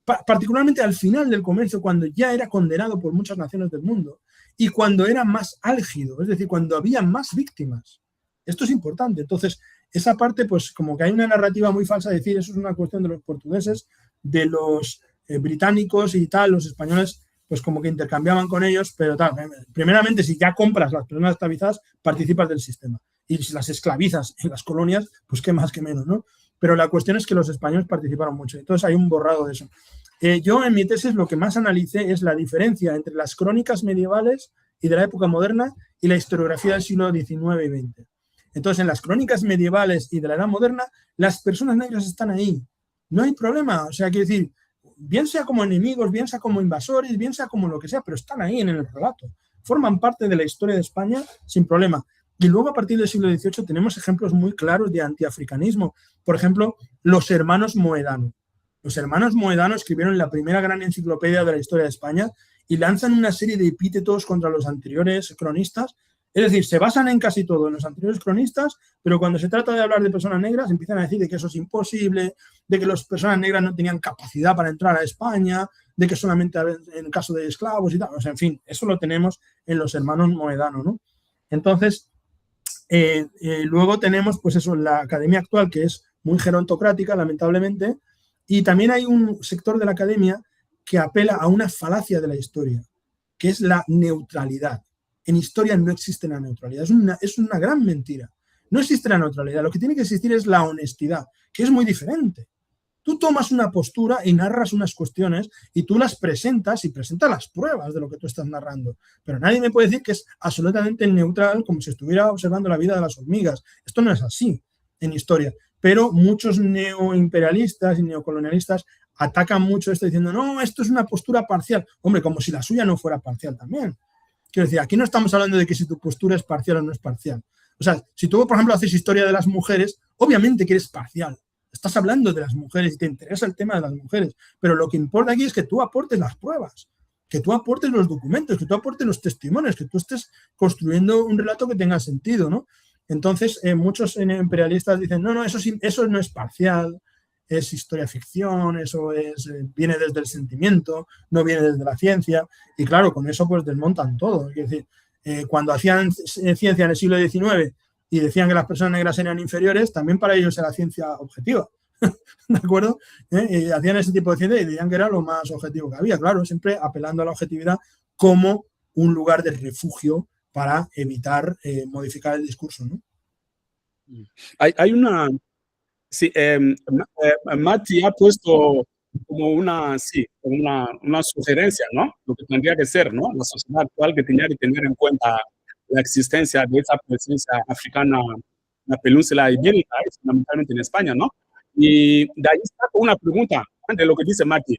particularmente al final del comercio, cuando ya era condenado por muchas naciones del mundo y cuando era más álgido, es decir, cuando había más víctimas. Esto es importante. Entonces, esa parte, pues como que hay una narrativa muy falsa de decir eso es una cuestión de los portugueses, de los británicos y tal, los españoles pues como que intercambiaban con ellos, pero tal, primeramente si ya compras las personas esclavizadas, participas del sistema, y si las esclavizas en las colonias, pues qué más que menos, ¿no? Pero la cuestión es que los españoles participaron mucho, entonces hay un borrado de eso. Yo en mi tesis lo que más analicé es la diferencia entre las crónicas medievales y de la época moderna y la historiografía del siglo XIX y XX. Entonces, en las crónicas medievales y de la edad moderna, las personas negras están ahí. No hay problema. O sea, quiero decir, bien sea como enemigos, bien sea como invasores, bien sea como lo que sea, pero están ahí en el relato. Forman parte de la historia de España sin problema. Y luego, a partir del siglo XVIII, tenemos ejemplos muy claros de antiafricanismo. Por ejemplo, los hermanos Moedano. Los hermanos Moedano escribieron la primera gran enciclopedia de la historia de España y lanzan una serie de epítetos contra los anteriores cronistas Es decir, se basan en casi todo en los anteriores cronistas, pero cuando se trata de hablar de personas negras empiezan a decir de que eso es imposible, de que las personas negras no tenían capacidad para entrar a España, de que solamente en caso de esclavos y tal. O sea, en fin, eso lo tenemos en los hermanos Moedano, ¿no? Entonces, luego tenemos, pues eso, la academia actual, que es muy gerontocrática, lamentablemente, y también hay un sector de la academia que apela a una falacia de la historia, que es la neutralidad. En historia no existe la neutralidad, es una gran mentira. No existe la neutralidad, lo que tiene que existir es la honestidad, que es muy diferente. Tú tomas una postura y narras unas cuestiones y tú las presentas y presentas las pruebas de lo que tú estás narrando. Pero nadie me puede decir que es absolutamente neutral, como si estuviera observando la vida de las hormigas. Esto no es así en historia. Pero muchos neoimperialistas y neocolonialistas atacan mucho esto diciendo, no, esto es una postura parcial. Hombre, como si la suya no fuera parcial también. Quiero decir, aquí no estamos hablando de que si tu postura es parcial o no es parcial. O sea, si tú, por ejemplo, haces historia de las mujeres, obviamente que eres parcial. Estás hablando de las mujeres y te interesa el tema de las mujeres. Pero lo que importa aquí es que tú aportes las pruebas, que tú aportes los documentos, que tú aportes los testimonios, que tú estés construyendo un relato que tenga sentido, ¿no? Entonces, muchos imperialistas dicen, no, eso no es parcial, es historia ficción, eso viene desde el sentimiento, no viene desde la ciencia. Y claro, con eso pues desmontan todo. Es decir, cuando hacían ciencia en el siglo XIX y decían que las personas negras eran inferiores, también para ellos era ciencia objetiva. ¿De acuerdo? Y hacían ese tipo de ciencia y decían que era lo más objetivo que había. Claro, siempre apelando a la objetividad como un lugar de refugio para evitar modificar el discurso, ¿no? Hay una... Sí, Mati ha puesto como una sugerencia, ¿no? Lo que tendría que ser, ¿no? La sociedad actual que tendría que tener en cuenta la existencia de esa presencia africana en la península ibérica, fundamentalmente en España, ¿no? Y de ahí está una pregunta de lo que dice Mati.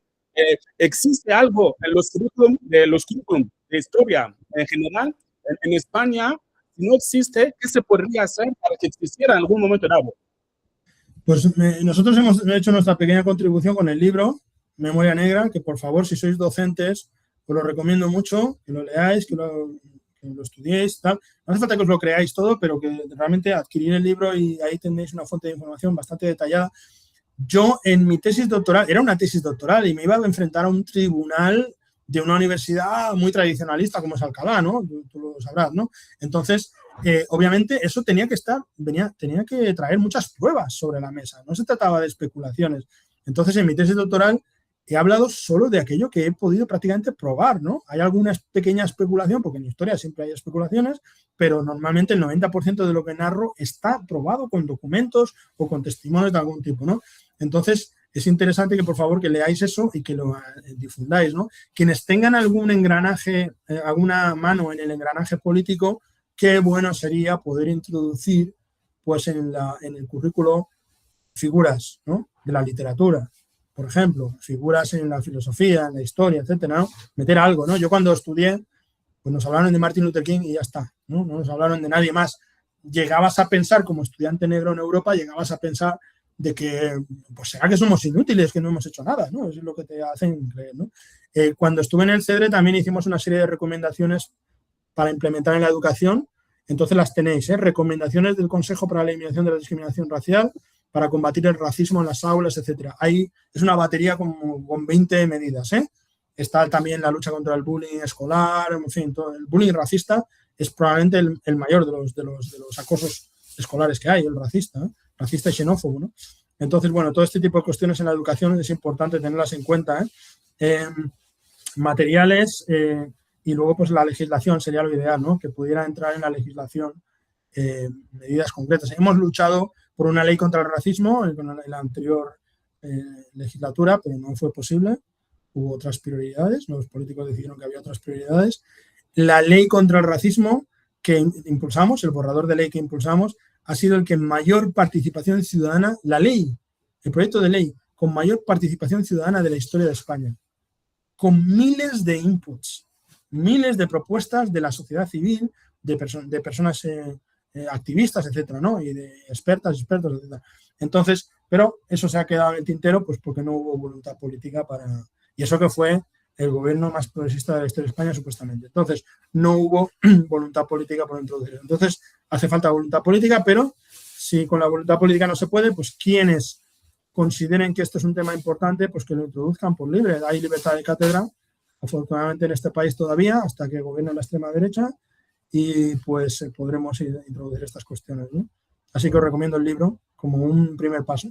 ¿Existe algo en los currículum de historia en general en España? Si no existe, ¿qué se podría hacer para que existiera en algún momento dado? Pues nosotros hemos hecho nuestra pequeña contribución con el libro Memoria Negra, que por favor, si sois docentes, os lo recomiendo mucho, que lo leáis, que lo estudiéis, tal. No hace falta que os lo creáis todo, pero que realmente adquirir el libro y ahí tenéis una fuente de información bastante detallada. Yo en mi tesis doctoral, era una tesis doctoral y me iba a enfrentar a un tribunal de una universidad muy tradicionalista como es Alcalá, ¿no? Tú lo sabrás, ¿no? Entonces, obviamente eso tenía que traer muchas pruebas sobre la mesa, no se trataba de especulaciones. Entonces, en mi tesis doctoral he hablado solo de aquello que he podido prácticamente probar, ¿no? Hay alguna pequeña especulación, porque en historia siempre hay especulaciones, pero normalmente el 90% de lo que narro está probado con documentos o con testimonios de algún tipo, ¿no? Entonces, es interesante que por favor que leáis eso y que lo difundáis, ¿no? Quienes tengan algún engranaje, alguna mano en el engranaje político, qué bueno sería poder introducir pues en el currículo figuras, ¿no? De la literatura, por ejemplo, figuras en la filosofía, en la historia, etcétera, ¿no? Meter algo, ¿no? Yo cuando estudié, pues nos hablaron de Martin Luther King y ya está, ¿no? No nos hablaron de nadie más. Llegabas a pensar, como estudiante negro en Europa, llegabas a pensar de que, pues será que somos inútiles, que no hemos hecho nada, ¿no? Eso es lo que te hacen creer, ¿no? Cuando estuve en el CEDRE también hicimos una serie de recomendaciones para implementar en la educación. Entonces las tenéis, recomendaciones del Consejo para la Eliminación de la Discriminación Racial para combatir el racismo en las aulas, etcétera. Ahí es una batería con 20 medidas, Está también la lucha contra el bullying escolar, en fin, todo el bullying racista es probablemente el mayor de los acosos escolares que hay, el racista, racista y xenófobo, ¿no? Entonces, bueno, todo este tipo de cuestiones en la educación es importante tenerlas en cuenta, materiales y luego pues la legislación sería lo ideal, ¿no? Que pudiera entrar en la legislación medidas concretas. Hemos luchado por una ley contra el racismo en la anterior legislatura, pero no fue posible. Hubo otras prioridades, los políticos decidieron que había otras prioridades. La ley contra el racismo que impulsamos, el borrador de ley que impulsamos, ha sido el que mayor participación ciudadana, el proyecto de ley con mayor participación ciudadana de la historia de España, con miles de inputs, miles de propuestas de la sociedad civil, de personas activistas, etcétera, ¿no? Y de expertos, etcétera. Entonces, pero eso se ha quedado en el tintero, pues porque no hubo voluntad política para... Y eso que fue el gobierno más progresista de la historia de España, supuestamente. Entonces, no hubo voluntad política por introducirlo. Entonces, hace falta voluntad política, pero si con la voluntad política no se puede, pues quienes consideren que esto es un tema importante, pues que lo introduzcan por libre. Hay libertad de cátedra, afortunadamente en este país todavía, hasta que gobierne la extrema derecha, y pues podremos introducir estas cuestiones, ¿no? Así que os recomiendo el libro como un primer paso.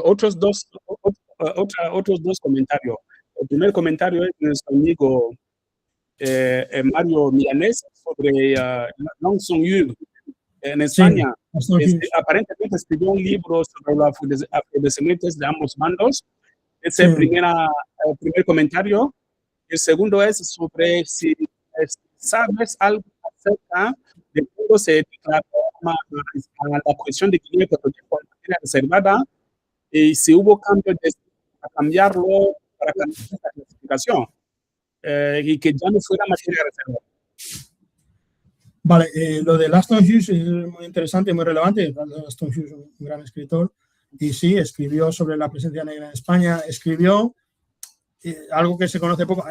Otros dos comentarios. El primer comentario es de nuestro amigo Mario Milanés sobre Aung San Suu Kyi en España. Sí, aparentemente escribió un libro sobre los afrodescendientes de ambos bandos. Ese es el primer comentario. El segundo es sobre si sabes algo acerca de cómo se declaró a la cuestión de Guinea Ecuatorial por materia reservada y si hubo cambios para cambiarlo, para cambiar esta clasificación y que ya no fuera materia reservada. Vale, lo de Aston Hughes es muy interesante y muy relevante. Aston Hughes es un gran escritor y sí, escribió sobre la presencia negra en España, escribió algo que se conoce poco.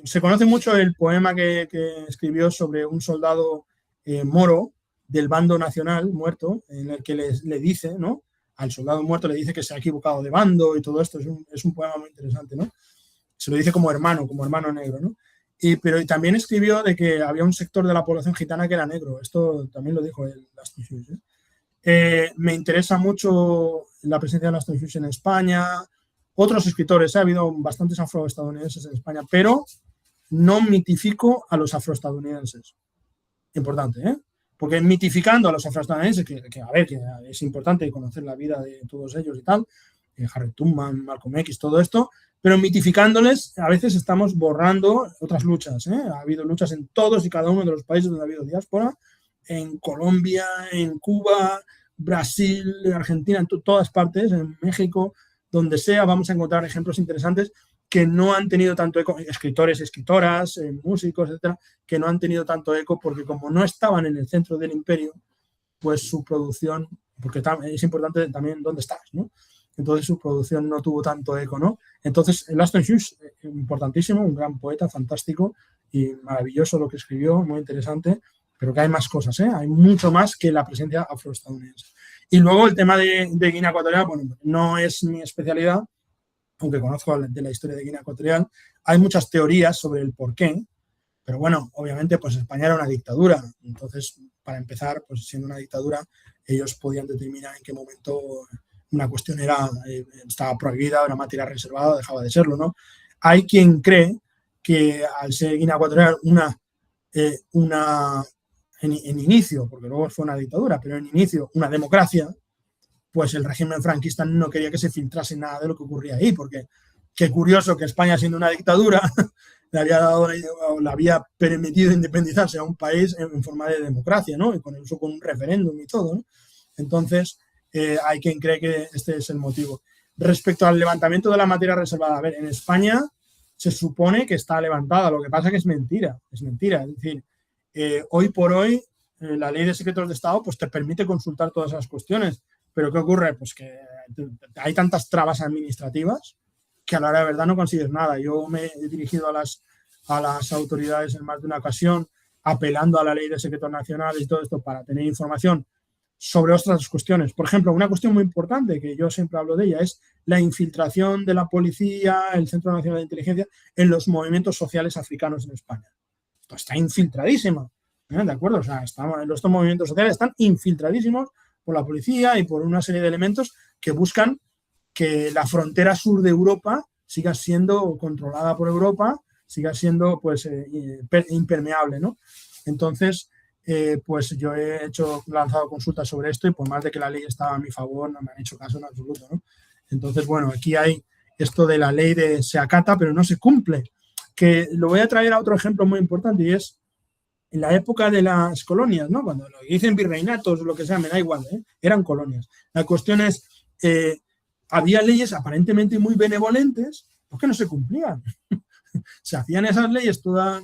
Se conoce mucho el poema que escribió sobre un soldado moro del bando nacional muerto, en el que le dice, ¿no? Al soldado muerto le dice que se ha equivocado de bando y todo esto. Es un poema muy interesante, ¿no? Se lo dice como hermano negro, ¿no? Pero también escribió de que había un sector de la población gitana que era negro. Esto también lo dijo el Aston Hughes. Me interesa mucho la presencia de Aston Hughes en España. Otros escritores, ha habido bastantes afroestadounidenses en España, pero no mitifico a los afroestadounidenses. Importante, ¿eh? Porque mitificando a los afroestadounidenses, que a ver, que es importante conocer la vida de todos ellos y tal, Harriet Tubman, Malcolm X, todo esto, pero mitificándoles a veces estamos borrando otras luchas, ¿eh? Ha habido luchas en todos y cada uno de los países donde ha habido diáspora, en Colombia, en Cuba, Brasil, Argentina, en todas partes, en México, donde sea, vamos a encontrar ejemplos interesantes que no han tenido tanto eco, escritores, escritoras, músicos, etcétera, que no han tenido tanto eco porque como no estaban en el centro del imperio, pues su producción, porque es importante también dónde estás, ¿no? Entonces su producción no tuvo tanto eco, ¿no? Entonces el Aston Hughes, importantísimo, un gran poeta, fantástico y maravilloso lo que escribió, muy interesante, pero que hay más cosas, ¿eh? Hay mucho más que la presencia afroestadounidense. Y luego el tema de Guinea Ecuatorial, bueno, no es mi especialidad, aunque conozco de la historia de Guinea Ecuatorial. Hay muchas teorías sobre el porqué, pero bueno, obviamente pues España era una dictadura, entonces para empezar, pues siendo una dictadura, ellos podían determinar en qué momento una cuestión estaba prohibida, era materia reservada, dejaba de serlo, ¿no? Hay quien cree que al ser Guinea Ecuatorial en inicio, porque luego fue una dictadura, pero en inicio una democracia, pues el régimen franquista no quería que se filtrase nada de lo que ocurría ahí, porque qué curioso que España, siendo una dictadura, le había permitido independizarse a un país en forma de democracia, ¿no? Y con un referéndum y todo, ¿no? Entonces, hay quien cree que este es el motivo. Respecto al levantamiento de la materia reservada, a ver, en España se supone que está levantada, lo que pasa es que es mentira, es decir, hoy por hoy la ley de secretos de Estado pues te permite consultar todas esas cuestiones, pero ¿qué ocurre? Pues que hay tantas trabas administrativas que a la hora de verdad no consigues nada. Yo me he dirigido a las autoridades en más de una ocasión apelando a la ley de secretos nacionales y todo esto para tener información sobre otras cuestiones. Por ejemplo, una cuestión muy importante que yo siempre hablo de ella es la infiltración de la policía, el Centro Nacional de Inteligencia, en los movimientos sociales africanos en España. Esto está infiltradísimo, ¿eh? ¿De acuerdo? O sea, estos movimientos sociales están infiltradísimos por la policía y por una serie de elementos que buscan que la frontera sur de Europa siga siendo controlada por Europa, siga siendo pues impermeable, ¿no? Entonces, pues yo he lanzado consultas sobre esto y por más de que la ley estaba a mi favor, no me han hecho caso en absoluto, ¿no? Entonces, bueno, aquí hay esto de la ley se acata, pero no se cumple. Que lo voy a traer a otro ejemplo muy importante y es en la época de las colonias, ¿no? Cuando lo dicen virreinatos o lo que sea, me da igual, ¿eh? Eran colonias. La cuestión es, había leyes aparentemente muy benevolentes, ¿por qué no se cumplían? Se hacían esas leyes todas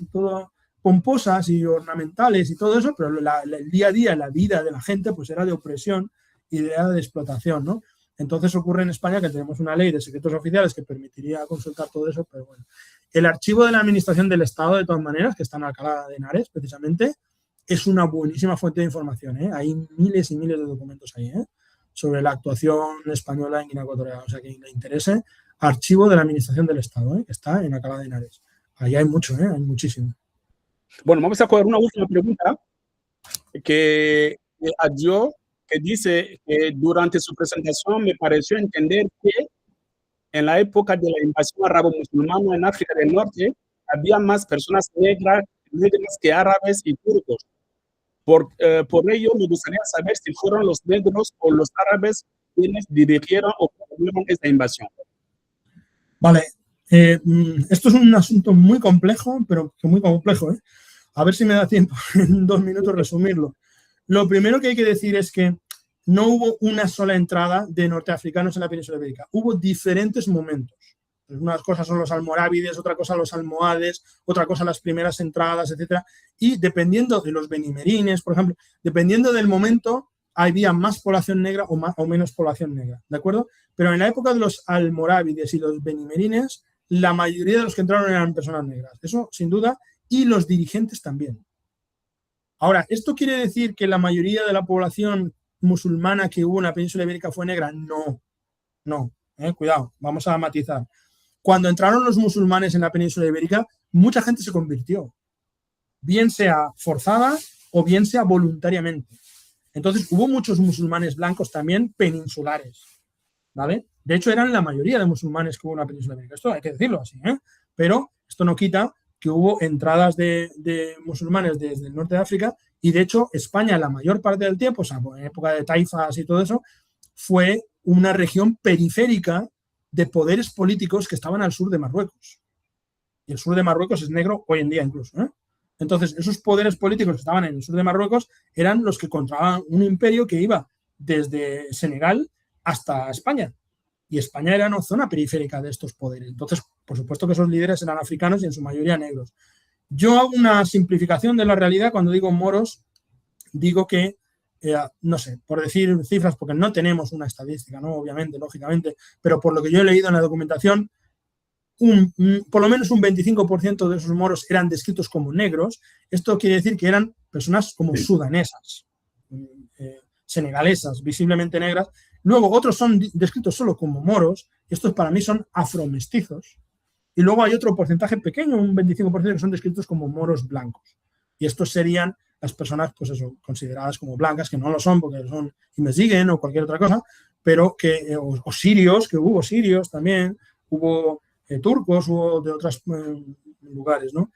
pomposas y ornamentales y todo eso, pero el día a día, la vida de la gente, pues era de opresión y era de explotación, ¿no? Entonces ocurre en España que tenemos una ley de secretos oficiales que permitiría consultar todo eso, pero bueno. El archivo de la Administración del Estado, de todas maneras, que está en Alcalá de Henares, precisamente, es una buenísima fuente de información, ¿eh? Hay miles y miles de documentos ahí, ¿eh? Sobre la actuación española en Guinea Ecuatorial. O sea, que le interese, archivo de la Administración del Estado, ¿eh? Que está en Alcalá de Henares. Ahí hay mucho, ¿eh? Hay muchísimo. Bueno, vamos a coger una última pregunta que Adio, que dice que durante su presentación me pareció entender que en la época de la invasión arabo-musulmana en África del Norte había más personas negras que árabes y turcos. Por ello, me gustaría saber si fueron los negros o los árabes quienes dirigieron o promovieron esta invasión. Vale, esto es un asunto muy complejo, pero muy complejo, ¿eh? A ver si me da tiempo en 2 minutos resumirlo. Lo primero que hay que decir es que no hubo una sola entrada de norteafricanos en la península ibérica. Hubo diferentes momentos. Unas cosas son los almorávides, otra cosa los almohades, otra cosa las primeras entradas, etcétera. Y dependiendo de los benimerines, por ejemplo, dependiendo del momento, había más población negra o menos población negra, ¿de acuerdo? Pero en la época de los almorávides y los benimerines, la mayoría de los que entraron eran personas negras. Eso, sin duda, y los dirigentes también. Ahora, ¿esto quiere decir que la mayoría de la población musulmana que hubo en la península ibérica fue negra? No, no, cuidado, vamos a matizar. Cuando entraron los musulmanes en la península ibérica, mucha gente se convirtió, bien sea forzada o bien sea voluntariamente. Entonces, hubo muchos musulmanes blancos también peninsulares, ¿vale? De hecho, eran la mayoría de musulmanes que hubo en la península ibérica. Esto hay que decirlo así, ¿eh? Pero esto no quita que hubo entradas de musulmanes desde el norte de África y, de hecho, España la mayor parte del tiempo, o sea, en época de taifas y todo eso, fue una región periférica de poderes políticos que estaban al sur de Marruecos. Y el sur de Marruecos es negro hoy en día incluso, ¿eh? Entonces, esos poderes políticos que estaban en el sur de Marruecos eran los que controlaban un imperio que iba desde Senegal hasta España. Y España era una zona periférica de estos poderes. Entonces, por supuesto que esos líderes eran africanos y en su mayoría negros. Yo hago una simplificación de la realidad cuando digo moros, digo que, no sé, por decir cifras, porque no tenemos una estadística, ¿no? Obviamente, lógicamente, pero por lo que yo he leído en la documentación, por lo menos un 25% de esos moros eran descritos como negros. Esto quiere decir que eran personas como sudanesas, senegalesas, visiblemente negras. Luego otros son descritos solo como moros. Estos para mí son afromestizos. Y luego hay otro porcentaje pequeño, un 25%, que son descritos como moros blancos. Y estos serían las personas, pues eso, consideradas como blancas, que no lo son porque son imeziguen o cualquier otra cosa, pero que, o sirios, que hubo sirios también, hubo turcos o de otros lugares, ¿no?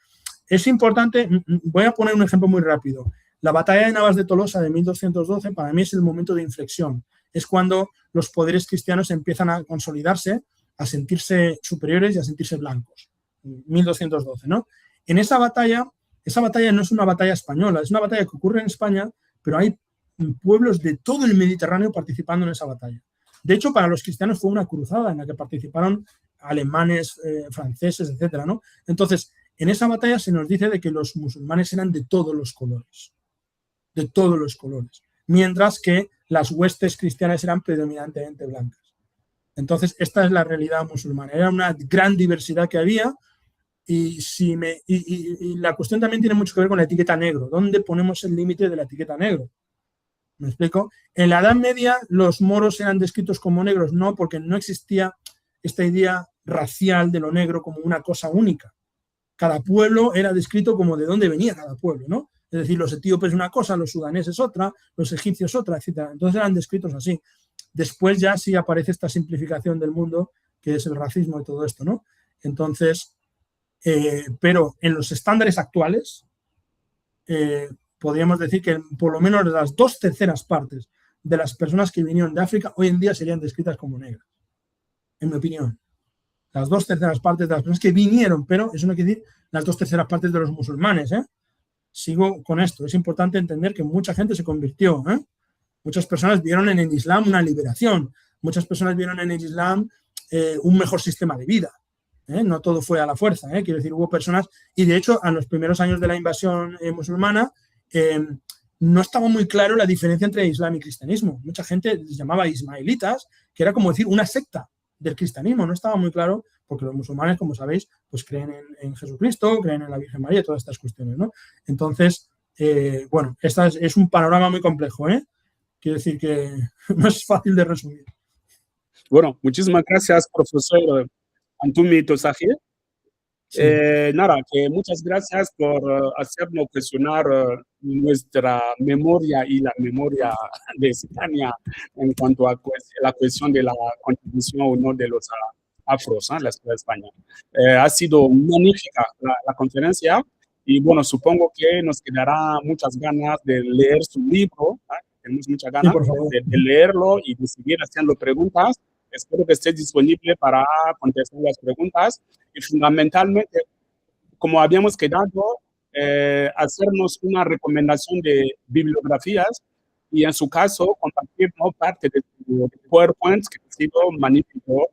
Es importante, voy a poner un ejemplo muy rápido. La batalla de Navas de Tolosa de 1212 para mí es el momento de inflexión. Es cuando los poderes cristianos empiezan a consolidarse, a sentirse superiores y a sentirse blancos. 1212, ¿no? En esa batalla no es una batalla española, es una batalla que ocurre en España, pero hay pueblos de todo el Mediterráneo participando en esa batalla. De hecho, para los cristianos fue una cruzada en la que participaron alemanes, franceses, etcétera, ¿no? Entonces, en esa batalla se nos dice de que los musulmanes eran de todos los colores, mientras que las huestes cristianas eran predominantemente blancas. Entonces, esta es la realidad musulmana. Era una gran diversidad que había y la cuestión también tiene mucho que ver con la etiqueta negro. ¿Dónde ponemos el límite de la etiqueta negro? ¿Me explico? En la Edad Media los moros eran descritos como negros, no, porque no existía esta idea racial de lo negro como una cosa única. Cada pueblo era descrito como de dónde venía cada pueblo, ¿no? Es decir, los etíopes una cosa, los sudaneses otra, los egipcios otra, etc. Entonces eran descritos así. Después ya sí aparece esta simplificación del mundo, que es el racismo y todo esto, ¿no? Entonces, pero en los estándares actuales, podríamos decir que por lo menos las 2/3 partes de las personas que vinieron de África hoy en día serían descritas como negras, en mi opinión. Las 2/3 partes de las personas que vinieron, pero eso no quiere decir las 2/3 partes de los musulmanes, ¿eh? Sigo con esto. Es importante entender que mucha gente se convirtió, ¿eh? Muchas personas vieron en el Islam una liberación. Muchas personas vieron en el Islam un mejor sistema de vida. No todo fue a la fuerza. Quiero decir, hubo personas, y de hecho, en los primeros años de la invasión musulmana, no estaba muy claro la diferencia entre Islam y cristianismo. Mucha gente les llamaba ismaelitas, que era como decir una secta del cristianismo. No estaba muy claro, porque los musulmanes, como sabéis, pues creen en Jesucristo, creen en la Virgen María, todas estas cuestiones, ¿no? Entonces, bueno, es un panorama muy complejo, ¿eh? Quiero decir que no es fácil de resumir. Bueno, muchísimas gracias, profesor Antumi Tosahir. Sí. Nada, que muchas gracias por hacernos cuestionar nuestra memoria y la memoria de España en cuanto a la cuestión de la contribución o no de los afros en la historia de España. Ha sido magnífica la conferencia y bueno, supongo que nos quedará muchas ganas de leer su libro, ¿eh? Tenemos muchas ganas Sí, de leerlo y de seguir haciendo preguntas. Espero que esté disponible para contestar las preguntas y fundamentalmente, como habíamos quedado, hacernos una recomendación de bibliografías y en su caso compartir, ¿no?, parte de su PowerPoint, que ha sido magnífico,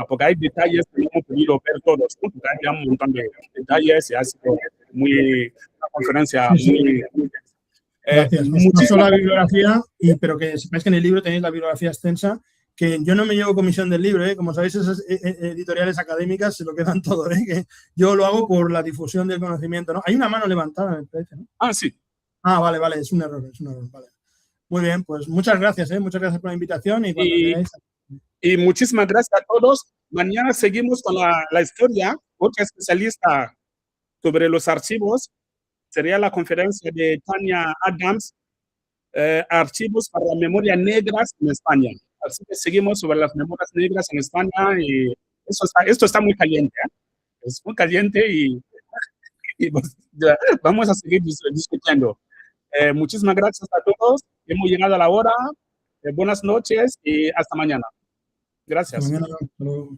porque hay detalles que no hemos podido ver todos, ¿no? Porque hay un montón de detalles y ha sido una conferencia muy gracias. No solo la bibliografía, pero que sepáis que en el libro tenéis la bibliografía extensa, que yo no me llevo comisión del libro, ¿eh? Como sabéis, esas editoriales académicas se lo quedan todo, ¿eh? Que yo lo hago por la difusión del conocimiento, ¿no? Hay una mano levantada, me parece, ¿no? Ah, sí. Ah, vale, es un error, vale. Muy bien, pues muchas gracias, ¿eh? Muchas gracias por la invitación y cuando queráis. Y muchísimas gracias a todos. Mañana seguimos con la historia. Otra especialista sobre los archivos sería la conferencia de Tania Adams, Archivos para la Memoria Negras en España. Así que seguimos sobre las memorias negras en España y esto está muy caliente, ¿eh? Es muy caliente y pues, vamos a seguir discutiendo. Muchísimas gracias a todos. Hemos llegado a la hora. Buenas noches y hasta mañana. Gracias. Hasta mañana. Hasta luego.